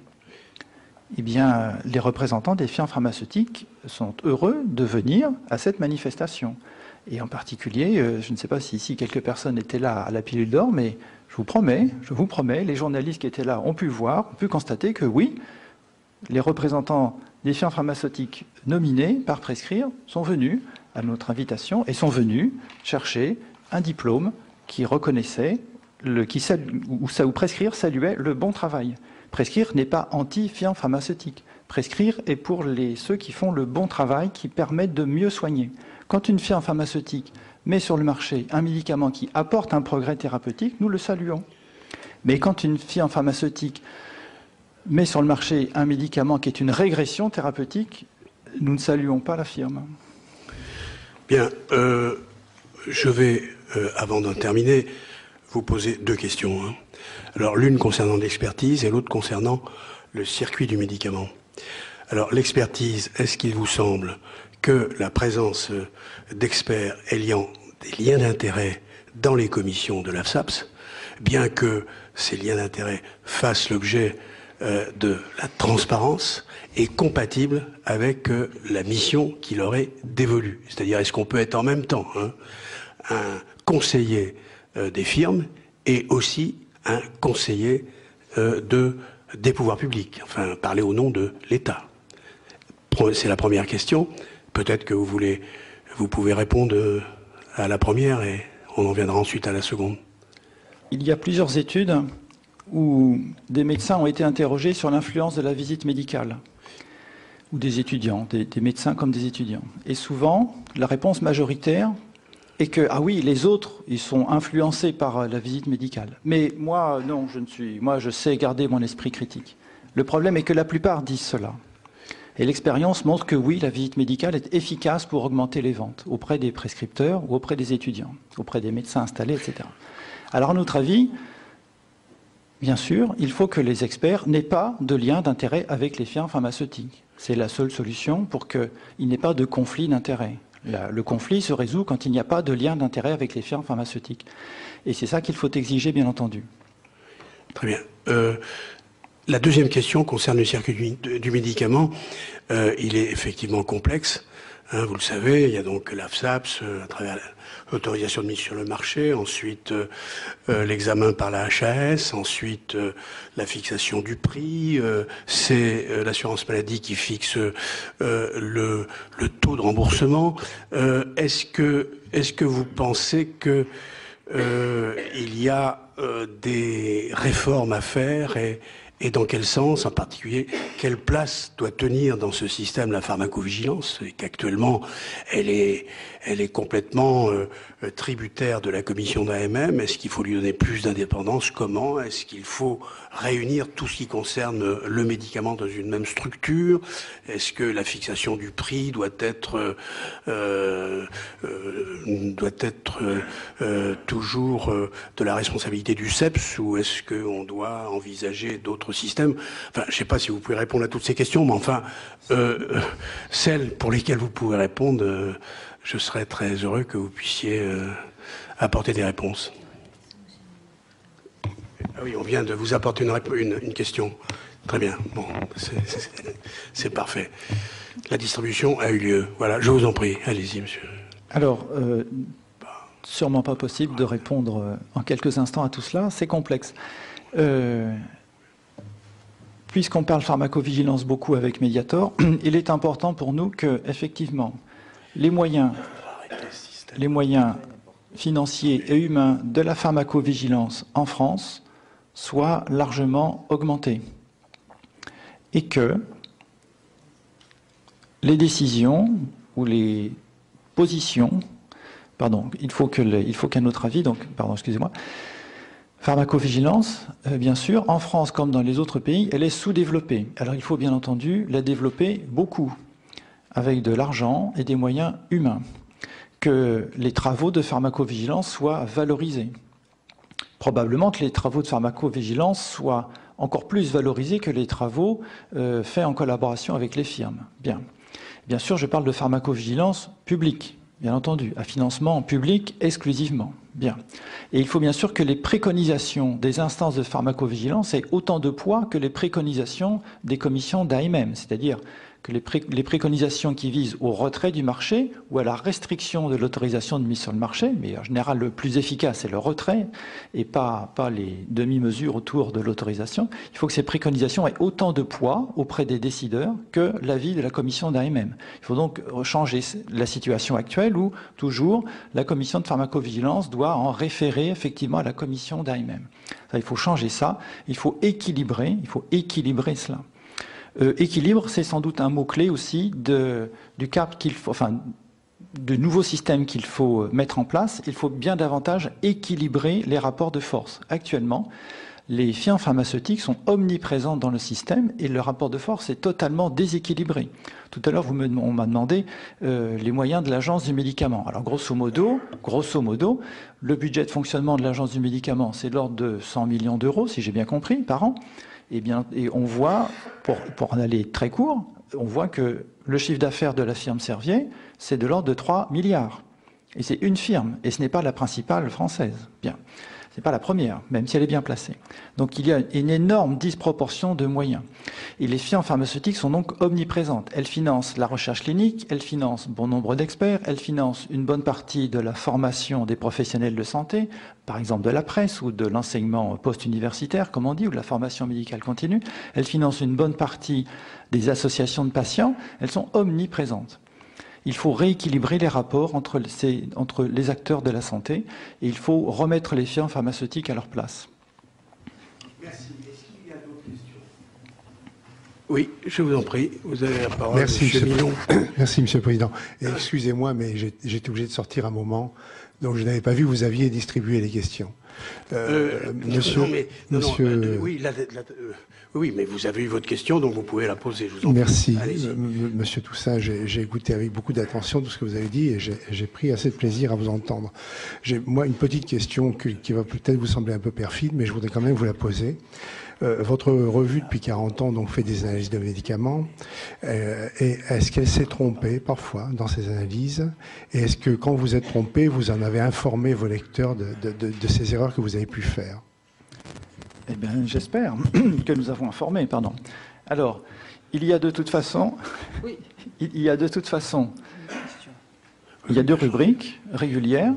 Speaker 3: Eh bien, les représentants des firmes pharmaceutiques sont heureux de venir à cette manifestation. Et en particulier, je ne sais pas si ici quelques personnes étaient là à la pilule d'or, mais je vous promets, les journalistes qui étaient là ont pu voir, ont pu constater que oui, les représentants des firmes pharmaceutiques nominés par prescrire sont venus à notre invitation et sont venus chercher un diplôme qui reconnaissait, où prescrire saluait le bon travail. Prescrire n'est pas anti-firme pharmaceutique. Prescrire est pour ceux qui font le bon travail, qui permettent de mieux soigner. Quand une firme pharmaceutique met sur le marché un médicament qui apporte un progrès thérapeutique, nous le saluons. Mais quand une firme pharmaceutique met sur le marché un médicament qui est une régression thérapeutique, nous ne saluons pas la firme.
Speaker 2: Bien, je vais, avant d'en terminer, vous poser deux questions. Alors, l'une concernant l'expertise et l'autre concernant le circuit du médicament. Alors, l'expertise, est-ce qu'il vous semble que la présence d'experts ayant des liens d'intérêt dans les commissions de l'AFSAPS, bien que ces liens d'intérêt fassent l'objet de la transparence, est compatible avec la mission qui leur est dévolue? C'est-à-dire, est-ce qu'on peut être en même temps un conseiller des firmes et aussi un conseiller des pouvoirs publics, enfin parler au nom de l'État? C'est la première question. Peut-être que vous pouvez répondre à la première et on en viendra ensuite à la seconde.
Speaker 3: Il y a plusieurs études où des médecins ont été interrogés sur l'influence de la visite médicale, ou des étudiants, des médecins comme des étudiants. Et souvent, la réponse majoritaire est que, ah oui, les autres, ils sont influencés par la visite médicale. Mais moi, non, moi, je sais garder mon esprit critique. Le problème est que la plupart disent cela. Et l'expérience montre que oui, la visite médicale est efficace pour augmenter les ventes auprès des prescripteurs ou auprès des étudiants, auprès des médecins installés, etc. Alors, à notre avis, bien sûr, il faut que les experts n'aient pas de lien d'intérêt avec les firmes pharmaceutiques. C'est la seule solution pour qu'il n'y ait pas de conflit d'intérêt. Le conflit se résout quand il n'y a pas de lien d'intérêt avec les firmes pharmaceutiques. Et c'est ça qu'il faut exiger, bien entendu.
Speaker 2: Très bien. La deuxième question concerne le circuit du médicament. Il est effectivement complexe. Vous le savez, il y a donc l'AFSAPS à travers l'autorisation de mise sur le marché, ensuite l'examen par la HAS, ensuite la fixation du prix, c'est l'assurance maladie qui fixe le taux de remboursement. Est-ce que vous pensez que il y a des réformes à faire et dans quel sens, en particulier, quelle place doit tenir dans ce système la pharmacovigilance, et qu'actuellement elle est complètement tributaire de la commission d'AMM? Est-ce qu'il faut lui donner plus d'indépendance? Comment? Est-ce qu'il faut réunir tout ce qui concerne le médicament dans une même structure? Est-ce que la fixation du prix doit être toujours de la responsabilité du CEPS, ou est-ce qu'on doit envisager d'autres systèmes? Enfin, je ne sais pas si vous pouvez répondre à toutes ces questions, mais enfin, celles pour lesquelles vous pouvez répondre, je serais très heureux que vous puissiez apporter des réponses. Ah oui, on vient de vous apporter une question. Très bien. Bon, c'est parfait. La distribution a eu lieu. Voilà, je vous en prie. Allez-y, monsieur.
Speaker 3: Alors, sûrement pas possible de répondre en quelques instants à tout cela. C'est complexe. Puisqu'on parle pharmacovigilance beaucoup avec Mediator, il est important pour nous que, effectivement, les moyens financiers et humains de la pharmacovigilance en France soient largement augmentés. Et que les décisions ou les positions, il faut qu'à notre avis, pharmacovigilance, bien sûr, en France comme dans les autres pays, elle est sous-développée. Alors il faut bien entendu la développer beaucoup, avec de l'argent et des moyens humains. Que les travaux de pharmacovigilance soient valorisés. Probablement que les travaux de pharmacovigilance soient encore plus valorisés que les travaux faits en collaboration avec les firmes. Bien sûr, je parle de pharmacovigilance publique, bien entendu, à financement public exclusivement. Bien. Et il faut bien sûr que les préconisations des instances de pharmacovigilance aient autant de poids que les préconisations des commissions d'AMM, c'est-à-dire que les préconisations qui visent au retrait du marché ou à la restriction de l'autorisation de mise sur le marché, mais en général le plus efficace c'est le retrait et pas les demi-mesures autour de l'autorisation, il faut que ces préconisations aient autant de poids auprès des décideurs que l'avis de la commission d'AMM. Il faut donc changer la situation actuelle où toujours la commission de pharmacovigilance doit en référer effectivement à la commission d'AMM. Il faut changer ça, il faut équilibrer cela. Équilibre, c'est sans doute un mot-clé aussi du cap qu'il faut, enfin, du nouveau système qu'il faut mettre en place. Il faut bien davantage équilibrer les rapports de force. Actuellement, les firmes pharmaceutiques sont omniprésentes dans le système et le rapport de force est totalement déséquilibré. Tout à l'heure, on m'a demandé les moyens de l'Agence du médicament. Alors, grosso modo, le budget de fonctionnement de l'Agence du médicament, c'est de l'ordre de 100 millions d'euros, si j'ai bien compris, par an. Et on voit, pour en aller très court, on voit que le chiffre d'affaires de la firme Servier, c'est de l'ordre de 3 milliards. Et c'est une firme, et ce n'est pas la principale française. Bien. Ce n'est pas la première, même si elle est bien placée. Donc il y a une énorme disproportion de moyens. Et les firmes pharmaceutiques sont donc omniprésentes. Elles financent la recherche clinique, elles financent bon nombre d'experts, elles financent une bonne partie de la formation des professionnels de santé, par exemple de la presse ou de l'enseignement post-universitaire, comme on dit, ou de la formation médicale continue. Elles financent une bonne partie des associations de patients. Elles sont omniprésentes. Il faut rééquilibrer les rapports entre les acteurs de la santé et il faut remettre les firmes pharmaceutiques à leur place.
Speaker 2: Merci. Est-ce qu'il y a d'autres questions? Oui, je vous en prie. Vous avez la parole.
Speaker 9: Merci,
Speaker 2: Monsieur Milon.
Speaker 9: Merci, Monsieur le Président. Excusez-moi, mais j'étais obligé de sortir un moment, donc je n'avais pas vu que vous aviez distribué les questions.
Speaker 2: Oui, mais vous avez eu votre question, donc vous pouvez la poser. Je vous en prie.
Speaker 9: Merci, Monsieur Toussaint. J'ai écouté avec beaucoup d'attention tout ce que vous avez dit et j'ai pris assez de plaisir à vous entendre. J'ai, moi, une petite question qui va peut-être vous sembler un peu perfide, mais je voudrais quand même vous la poser. Votre revue, depuis 40 ans, donc, fait des analyses de médicaments. Et est-ce qu'elle s'est trompée, parfois, dans ces analyses? Et est-ce que, quand vous êtes trompé, vous en avez informé vos lecteurs de ces erreurs que vous avez pu faire?
Speaker 3: Eh bien, j'espère que nous avons informé, pardon. Alors, il y a de toute façon... Oui. Il y a deux rubriques régulières.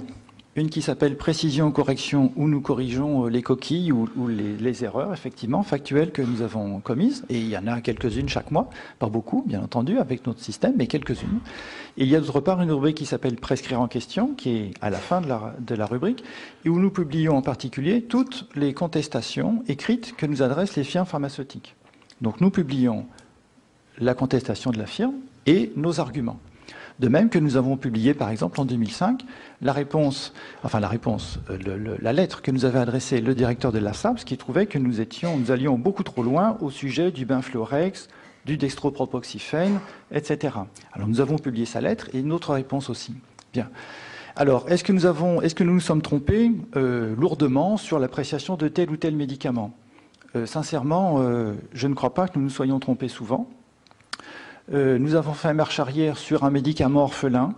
Speaker 3: Une qui s'appelle précision correction, où nous corrigeons les coquilles ou les erreurs, effectivement, factuelles que nous avons commises. Et il y en a quelques-unes chaque mois, pas beaucoup, bien entendu, avec notre système, mais quelques-unes. Et il y a d'autre part une rubrique qui s'appelle prescrire en question, qui est à la fin de la rubrique, et où nous publions en particulier toutes les contestations écrites que nous adressent les firmes pharmaceutiques. Donc nous publions la contestation de la firme et nos arguments. De même que nous avons publié, par exemple, en 2005, la lettre que nous avait adressée le directeur de l'ASAPS, qui trouvait que nous allions beaucoup trop loin au sujet du benfluorex, du dextropropoxyphène, etc. Alors nous avons publié sa lettre et notre réponse aussi. Bien. Alors, est-ce que nous nous sommes trompés lourdement sur l'appréciation de tel ou tel médicament? Sincèrement, je ne crois pas que nous nous soyons trompés souvent. Nous avons fait marche arrière sur un médicament orphelin,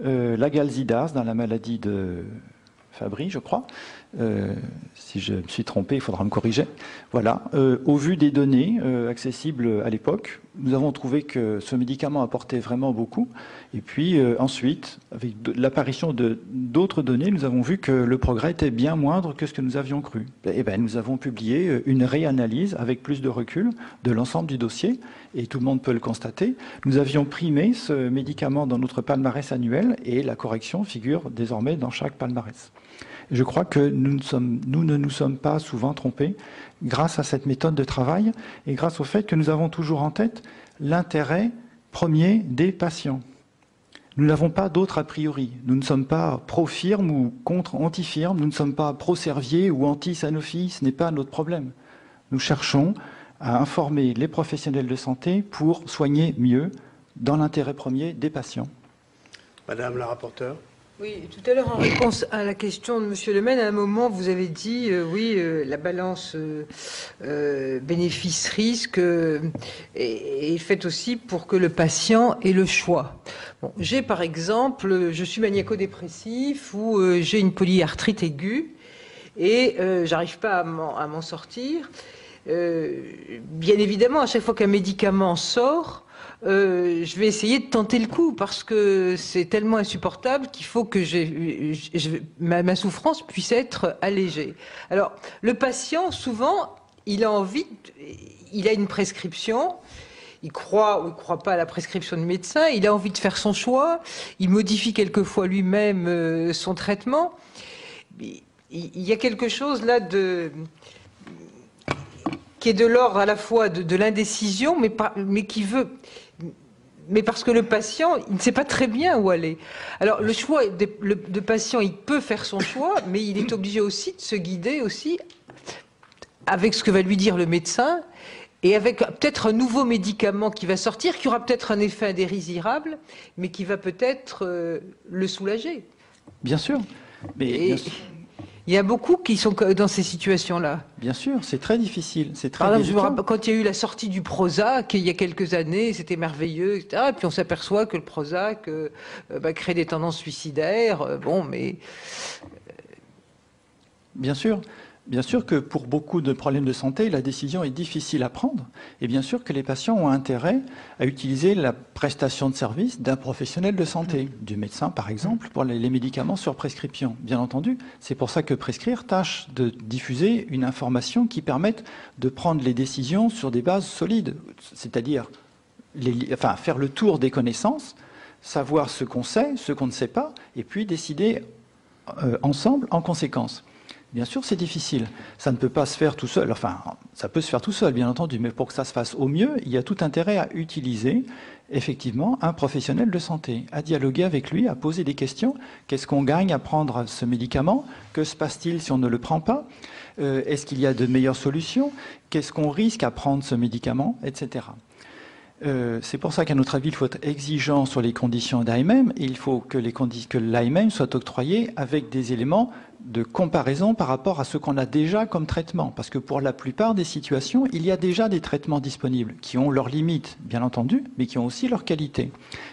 Speaker 3: la galzidase, dans la maladie de Fabry, je crois. Si je me suis trompé, il faudra me corriger. Voilà. Au vu des données accessibles à l'époque, nous avons trouvé que ce médicament apportait vraiment beaucoup. Et puis ensuite, avec l'apparition d'autres données, nous avons vu que le progrès était bien moindre que ce que nous avions cru. Et bien, nous avons publié une réanalyse avec plus de recul de l'ensemble du dossier, et tout le monde peut le constater. Nous avions primé ce médicament dans notre palmarès annuel, et la correction figure désormais dans chaque palmarès. Je crois que nous ne nous sommes pas souvent trompés grâce à cette méthode de travail et grâce au fait que nous avons toujours en tête l'intérêt premier des patients. Nous n'avons pas d'autre a priori. Nous ne sommes pas pro-firme ou contre-anti-firme. Nous ne sommes pas pro-Servier ou anti-Sanofi. Ce n'est pas notre problème. Nous cherchons à informer les professionnels de santé pour soigner mieux dans l'intérêt premier des patients.
Speaker 2: Madame la rapporteure.
Speaker 4: Oui, tout à l'heure, en réponse à la question de M. Lemaine, à un moment, vous avez dit, la balance bénéfice-risque est faite aussi pour que le patient ait le choix. Bon, j'ai, par exemple, je suis maniaco-dépressif ou j'ai une polyarthrite aiguë et j'arrive pas à m'en sortir. Bien évidemment, à chaque fois qu'un médicament sort, je vais essayer de tenter le coup parce que c'est tellement insupportable qu'il faut que ma souffrance puisse être allégée. Alors, le patient, souvent, il a une prescription, il croit ou il croit pas à la prescription du médecin, il a envie de faire son choix, il modifie quelquefois lui-même son traitement. Il y a quelque chose là qui est de l'ordre à la fois de l'indécision, mais parce que le patient, il ne sait pas très bien où aller. Alors, le choix de patient, il peut faire son choix, mais il est obligé aussi de se guider aussi avec ce que va lui dire le médecin et avec peut-être un nouveau médicament qui va sortir, qui aura peut-être un effet indésirable, mais qui va peut-être le soulager.
Speaker 3: Bien sûr. Mais
Speaker 4: il y a beaucoup qui sont dans ces situations-là.
Speaker 3: Bien sûr, c'est très difficile. C'est très
Speaker 4: Par exemple, je me
Speaker 3: délicat.
Speaker 4: rappelle quand il y a eu la sortie du Prozac, il y a quelques années, c'était merveilleux, etc. Et puis on s'aperçoit que le Prozac crée des tendances suicidaires.
Speaker 3: Bien sûr. Bien sûr que pour beaucoup de problèmes de santé, la décision est difficile à prendre. Et bien sûr que les patients ont intérêt à utiliser la prestation de service d'un professionnel de santé, du médecin par exemple, pour les médicaments sur prescription. Bien entendu, c'est pour ça que Prescrire tâche de diffuser une information qui permette de prendre les décisions sur des bases solides, c'est-à-dire faire le tour des connaissances, savoir ce qu'on sait, ce qu'on ne sait pas, et puis décider ensemble en conséquence. Bien sûr, c'est difficile. Ça ne peut pas se faire tout seul. Enfin, ça peut se faire tout seul, bien entendu, mais pour que ça se fasse au mieux, il y a tout intérêt à utiliser, effectivement, un professionnel de santé, à dialoguer avec lui, à poser des questions. Qu'est-ce qu'on gagne à prendre ce médicament? Que se passe-t-il si on ne le prend pas? Est-ce qu'il y a de meilleures solutions? Qu'est-ce qu'on risque à prendre ce médicament? Etc. C'est pour ça qu'à notre avis, il faut être exigeant sur les conditions d'AMM et il faut que l'AMM soit octroyé avec des éléments de comparaison par rapport à ce qu'on a déjà comme traitement. Parce que pour la plupart des situations, il y a déjà des traitements disponibles qui ont leurs limites, bien entendu, mais qui ont aussi leur qualité.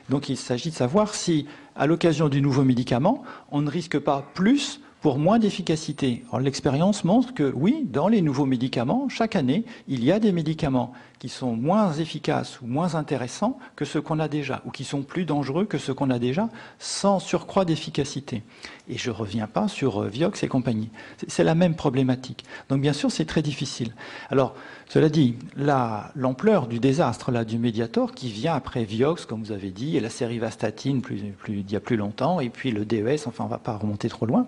Speaker 3: Donc il s'agit de savoir si, à l'occasion du nouveau médicament, on ne risque pas plus pour moins d'efficacité. Alors l'expérience montre que oui, dans les nouveaux médicaments, chaque année, il y a des médicaments qui sont moins efficaces ou moins intéressants que ceux qu'on a déjà, ou qui sont plus dangereux que ceux qu'on a déjà, sans surcroît d'efficacité. Et je ne reviens pas sur Vioxx et compagnie. C'est la même problématique. Donc bien sûr, c'est très difficile. Alors, cela dit, l'ampleur du désastre là, du Mediator, qui vient après Vioxx, comme vous avez dit, et la série Vastatine il y a plus longtemps, et puis le DES, enfin on ne va pas remonter trop loin,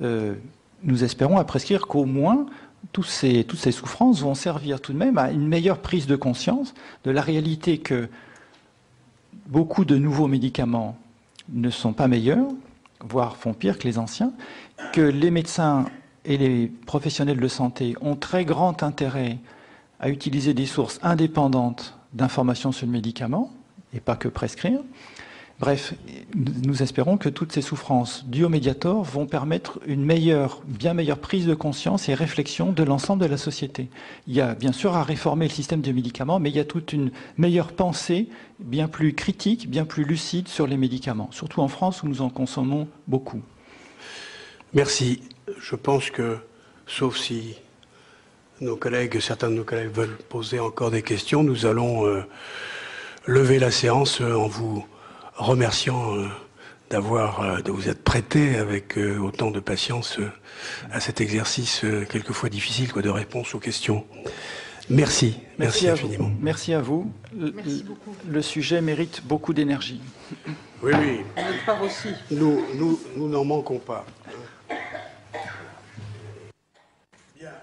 Speaker 3: nous espérons à Prescrire qu'au moins toutes ces souffrances vont servir tout de même à une meilleure prise de conscience de la réalité que beaucoup de nouveaux médicaments ne sont pas meilleurs, voire font pire que les anciens, que les médecins et les professionnels de santé ont très grand intérêt à utiliser des sources indépendantes d'informations sur le médicament, et pas que Prescrire. Bref, nous espérons que toutes ces souffrances dues au Mediator vont permettre une bien meilleure prise de conscience et réflexion de l'ensemble de la société. Il y a bien sûr à réformer le système de médicaments, mais il y a toute une meilleure pensée, bien plus critique, bien plus lucide sur les médicaments, surtout en France où nous en consommons beaucoup.
Speaker 2: Merci. Je pense que, sauf si certains de nos collègues veulent poser encore des questions, nous allons lever la séance en vous remerciant de vous être prêté avec autant de patience à cet exercice quelquefois difficile de réponse aux questions. Merci infiniment.
Speaker 3: Merci à vous.
Speaker 4: Merci beaucoup.
Speaker 3: Le sujet mérite beaucoup d'énergie.
Speaker 2: Oui.
Speaker 4: Notre part aussi.
Speaker 2: Nous n'en manquons pas.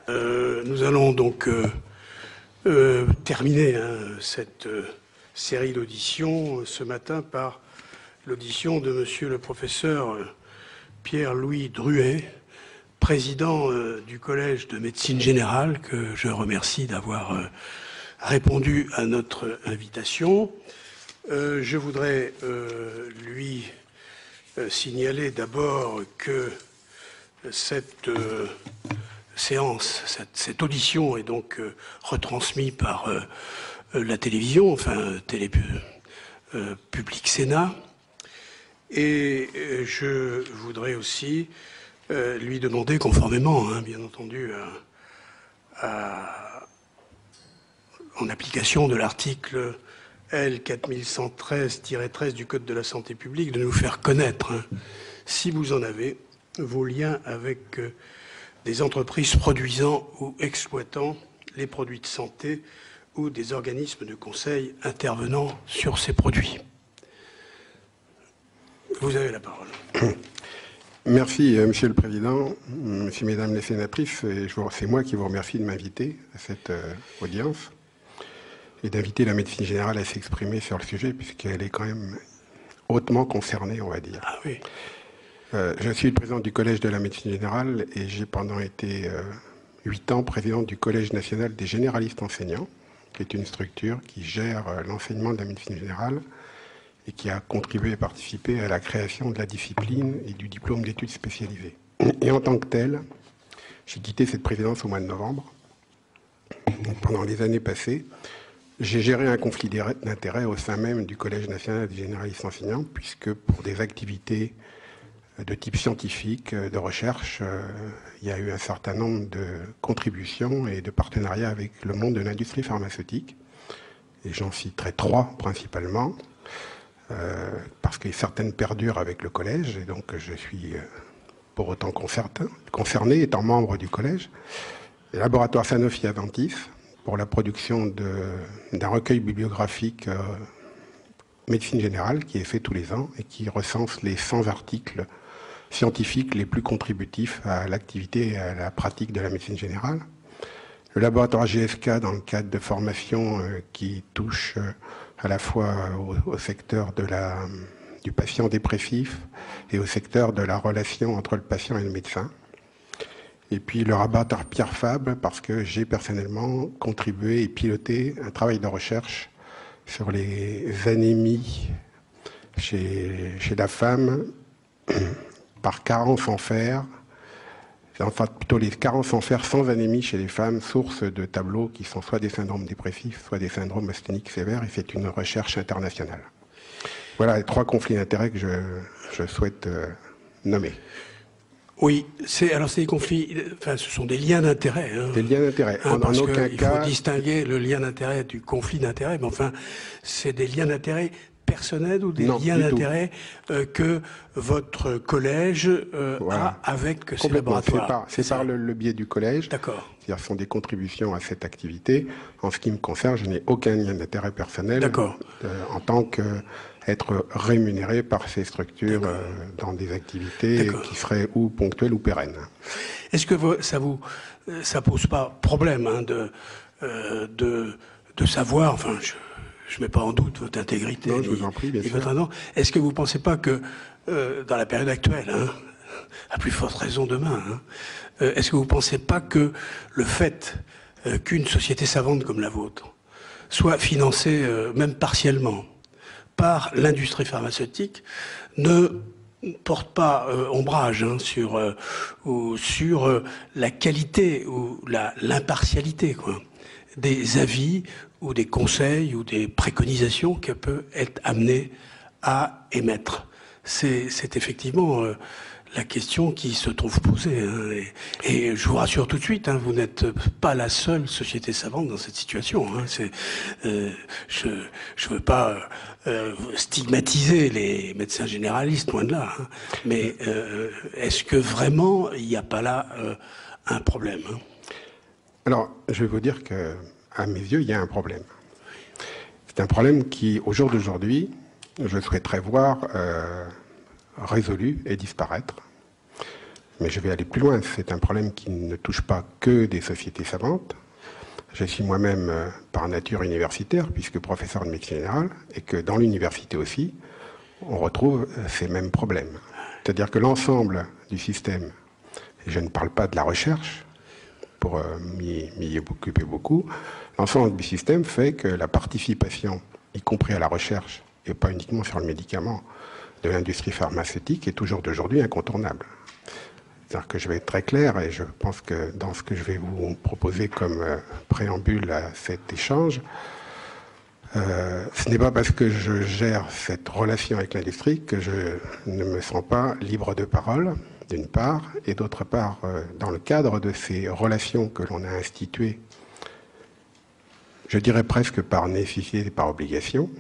Speaker 2: Nous allons donc terminer cette série d'auditions ce matin par l'audition de monsieur le professeur Pierre-Louis Druet, président du Collège de médecine générale, que je remercie d'avoir répondu à notre invitation. Je voudrais lui signaler d'abord que cette séance, cette audition est donc retransmise par la télévision, enfin Public Sénat. Et je voudrais aussi lui demander, conformément, hein, bien entendu, en application de l'article L 4113-13 du Code de la santé publique, de nous faire connaître, hein, si vous en avez, vos liens avec des entreprises produisant ou exploitant les produits de santé ou des organismes de conseil intervenant sur ces produits. Vous avez la parole.
Speaker 10: Merci, Monsieur le Président, Monsieur, Mesdames les sénatrices. C'est moi qui vous remercie de m'inviter à cette audience et d'inviter la médecine générale à s'exprimer sur le sujet, puisqu'elle est quand même hautement concernée, on va dire.
Speaker 2: Ah oui.
Speaker 10: Je suis le président du Collège de la médecine générale et j'ai pendant été 8 ans président du Collège national des généralistes enseignants, qui est une structure qui gère l'enseignement de la médecine générale et qui a contribué et participé à la création de la discipline et du diplôme d'études spécialisées. Et en tant que tel, j'ai quitté cette présidence au mois de novembre. Pendant les années passées, j'ai géré un conflit d'intérêts au sein même du Collège national des généralistes enseignants, puisque pour des activités de type scientifique, de recherche, il y a eu un certain nombre de contributions et de partenariats avec le monde de l'industrie pharmaceutique. Et j'en citerai 3 principalement, parce que certaines perdurent avec le collège, et donc je suis pour autant concerné, étant membre du collège. Le laboratoire Sanofi Aventis, pour la production d'un recueil bibliographique médecine générale qui est fait tous les ans et qui recense les 100 articles scientifiques les plus contributifs à l'activité et à la pratique de la médecine générale. Le laboratoire GSK, dans le cadre de formations qui touchent à la fois au secteur du patient dépressif et au secteur de la relation entre le patient et le médecin. Et puis le laboratoire Pierre Fabre, parce que j'ai personnellement contribué et piloté un travail de recherche sur les anémies chez la femme par carence en fer, enfin plutôt les carences en fer sans anémie chez les femmes, source de tableaux qui sont soit des syndromes dépressifs, soit des syndromes asthéniques sévères, et c'est une recherche internationale. Voilà les 3 conflits d'intérêts que je souhaite nommer.
Speaker 2: Oui, c'est des conflits, enfin ce sont des liens d'intérêt. Hein.
Speaker 10: Des liens d'intérêt.
Speaker 2: Hein,
Speaker 10: en aucun cas.
Speaker 2: Il faut distinguer le lien d'intérêt du conflit d'intérêt, mais enfin, c'est des liens d'intérêt personnels ou des liens d'intérêt que votre collège a avec ces laboratoires.
Speaker 10: C'est par le biais du collège.
Speaker 2: D'accord.
Speaker 10: C'est-à-dire ce sont des contributions à cette activité. En ce qui me concerne, je n'ai aucun lien d'intérêt personnel.
Speaker 2: D'accord.
Speaker 10: En tant qu'être rémunéré par ces structures dans des activités qui seraient ou ponctuelles ou pérennes.
Speaker 2: Est-ce que ça pose pas problème hein, de savoir, enfin je ne mets pas en doute votre intégrité.
Speaker 10: Non, je vous en prie, bien sûr.
Speaker 2: Est-ce que vous ne pensez pas que, dans la période actuelle, hein, à plus forte raison demain, hein, est-ce que vous ne pensez pas que le fait qu'une société savante comme la vôtre soit financée, même partiellement, par l'industrie pharmaceutique, ne porte pas ombrage hein, sur la qualité ou l'impartialité des avis ou des conseils ou des préconisations qu'elle peut être amenée à émettre. C'est effectivement la question qui se trouve posée. Hein, et je vous rassure tout de suite, hein, vous n'êtes pas la seule société savante dans cette situation. Hein, je ne veux pas stigmatiser les médecins généralistes, loin de là. Hein, mais est-ce que vraiment il n'y a pas là un problème hein?
Speaker 10: Alors, je vais vous dire que, à mes yeux, il y a un problème. C'est un problème qui, au jour d'aujourd'hui, je souhaiterais voir résolu et disparaître. Mais je vais aller plus loin. C'est un problème qui ne touche pas que des sociétés savantes. Je suis moi-même, par nature, universitaire, puisque professeur de médecine générale, et que dans l'université aussi, on retrouve ces mêmes problèmes. C'est-à-dire que l'ensemble du système, et je ne parle pas de la recherche, pour m'y occuper beaucoup, l'ensemble du système fait que la participation, y compris à la recherche, et pas uniquement sur le médicament, de l'industrie pharmaceutique est toujours d'aujourd'hui incontournable. C'est-à-dire que je vais être très clair, et je pense que dans ce que je vais vous proposer comme préambule à cet échange, ce n'est pas parce que je gère cette relation avec l'industrie que je ne me sens pas libre de parole, d'une part, et d'autre part, dans le cadre de ces relations que l'on a instituées, je dirais presque par nécessité et par obligation,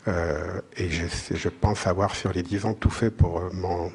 Speaker 10: et je pense avoir sur les 10 ans tout fait pour m'en